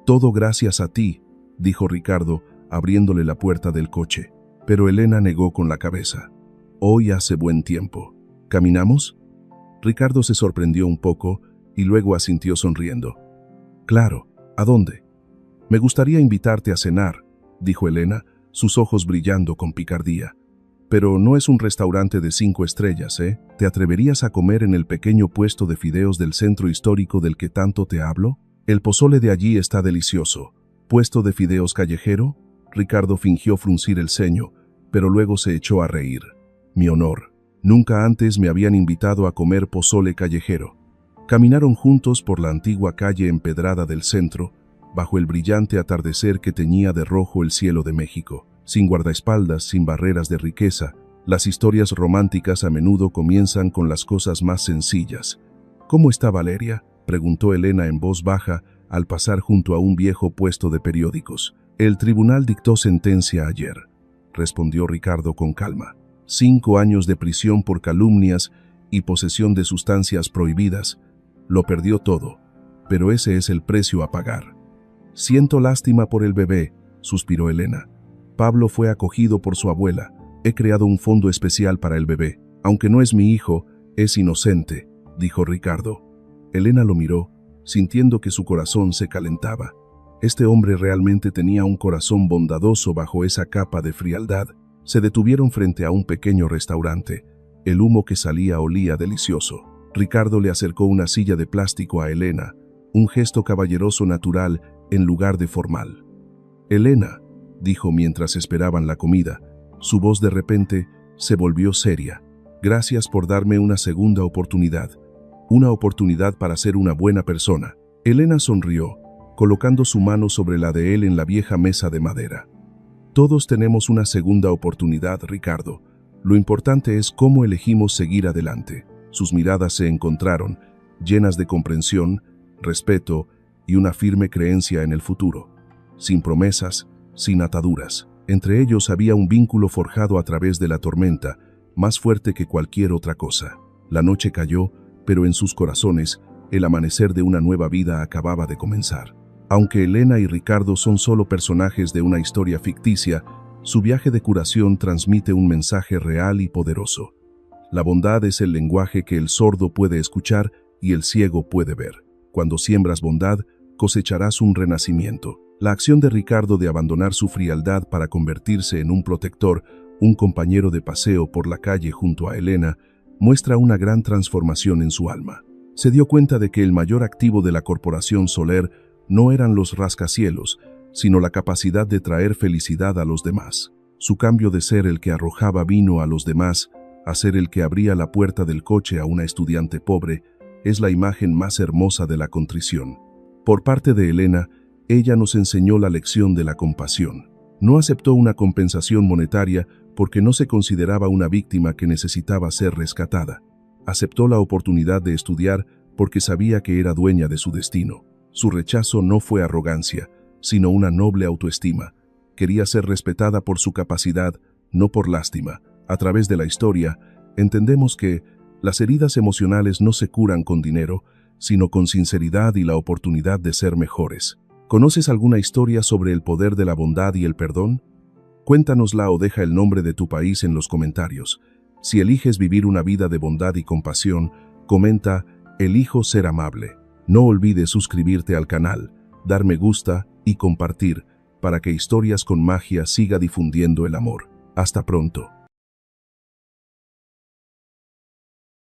Todo gracias a ti, dijo Ricardo, abriéndole la puerta del coche. Pero Elena negó con la cabeza. Hoy hace buen tiempo. ¿Caminamos? Ricardo se sorprendió un poco y luego asintió sonriendo. Claro, ¿a dónde? Me gustaría invitarte a cenar, dijo Elena, sus ojos brillando con picardía. Pero no es un restaurante de 5 estrellas, ¿eh? ¿Te atreverías a comer en el pequeño puesto de fideos del centro histórico del que tanto te hablo? El pozole de allí está delicioso. ¿Puesto de fideos callejero? Ricardo fingió fruncir el ceño, pero luego se echó a reír. Mi honor. Nunca antes me habían invitado a comer pozole callejero. Caminaron juntos por la antigua calle empedrada del centro, bajo el brillante atardecer que teñía de rojo el cielo de México. Sin guardaespaldas, sin barreras de riqueza, las historias románticas a menudo comienzan con las cosas más sencillas. ¿Cómo está Valeria?, preguntó Elena en voz baja al pasar junto a un viejo puesto de periódicos. El tribunal dictó sentencia ayer, respondió Ricardo con calma. 5 años de prisión por calumnias y posesión de sustancias prohibidas. Lo perdió todo, pero ese es el precio a pagar. Siento lástima por el bebé, suspiró Elena. Pablo fue acogido por su abuela. He creado un fondo especial para el bebé. Aunque no es mi hijo, es inocente, dijo Ricardo. Elena lo miró, sintiendo que su corazón se calentaba. Este hombre realmente tenía un corazón bondadoso bajo esa capa de frialdad. Se detuvieron frente a un pequeño restaurante. El humo que salía olía delicioso. Ricardo le acercó una silla de plástico a Elena, un gesto caballeroso natural en lugar de formal. «Elena», dijo mientras esperaban la comida. Su voz de repente se volvió seria. «Gracias por darme una segunda oportunidad. Una oportunidad para ser una buena persona». Elena sonrió, colocando su mano sobre la de él en la vieja mesa de madera. «Todos tenemos una segunda oportunidad, Ricardo. Lo importante es cómo elegimos seguir adelante». Sus miradas se encontraron, llenas de comprensión, respeto y una firme creencia en el futuro. Sin promesas, sin ataduras. Entre ellos había un vínculo forjado a través de la tormenta, más fuerte que cualquier otra cosa. La noche cayó, pero en sus corazones, el amanecer de una nueva vida acababa de comenzar. Aunque Elena y Ricardo son solo personajes de una historia ficticia, su viaje de curación transmite un mensaje real y poderoso. La bondad es el lenguaje que el sordo puede escuchar y el ciego puede ver. Cuando siembras bondad, cosecharás un renacimiento. La acción de Ricardo de abandonar su frialdad para convertirse en un protector, un compañero de paseo por la calle junto a Elena, muestra una gran transformación en su alma. Se dio cuenta de que el mayor activo de la corporación Soler no eran los rascacielos, sino la capacidad de traer felicidad a los demás. Su cambio de ser el que arrojaba vino a los demás a ser el que abría la puerta del coche a una estudiante pobre, es la imagen más hermosa de la contrición. Por parte de Elena, ella nos enseñó la lección de la compasión. No aceptó una compensación monetaria porque no se consideraba una víctima que necesitaba ser rescatada. Aceptó la oportunidad de estudiar porque sabía que era dueña de su destino. Su rechazo no fue arrogancia, sino una noble autoestima. Quería ser respetada por su capacidad, no por lástima. A través de la historia, entendemos que las heridas emocionales no se curan con dinero, sino con sinceridad y la oportunidad de ser mejores. ¿Conoces alguna historia sobre el poder de la bondad y el perdón? Cuéntanosla o deja el nombre de tu país en los comentarios. Si eliges vivir una vida de bondad y compasión, comenta «Elijo ser amable». No olvides suscribirte al canal, dar me gusta y compartir para que Historias con Magia siga difundiendo el amor. Hasta pronto.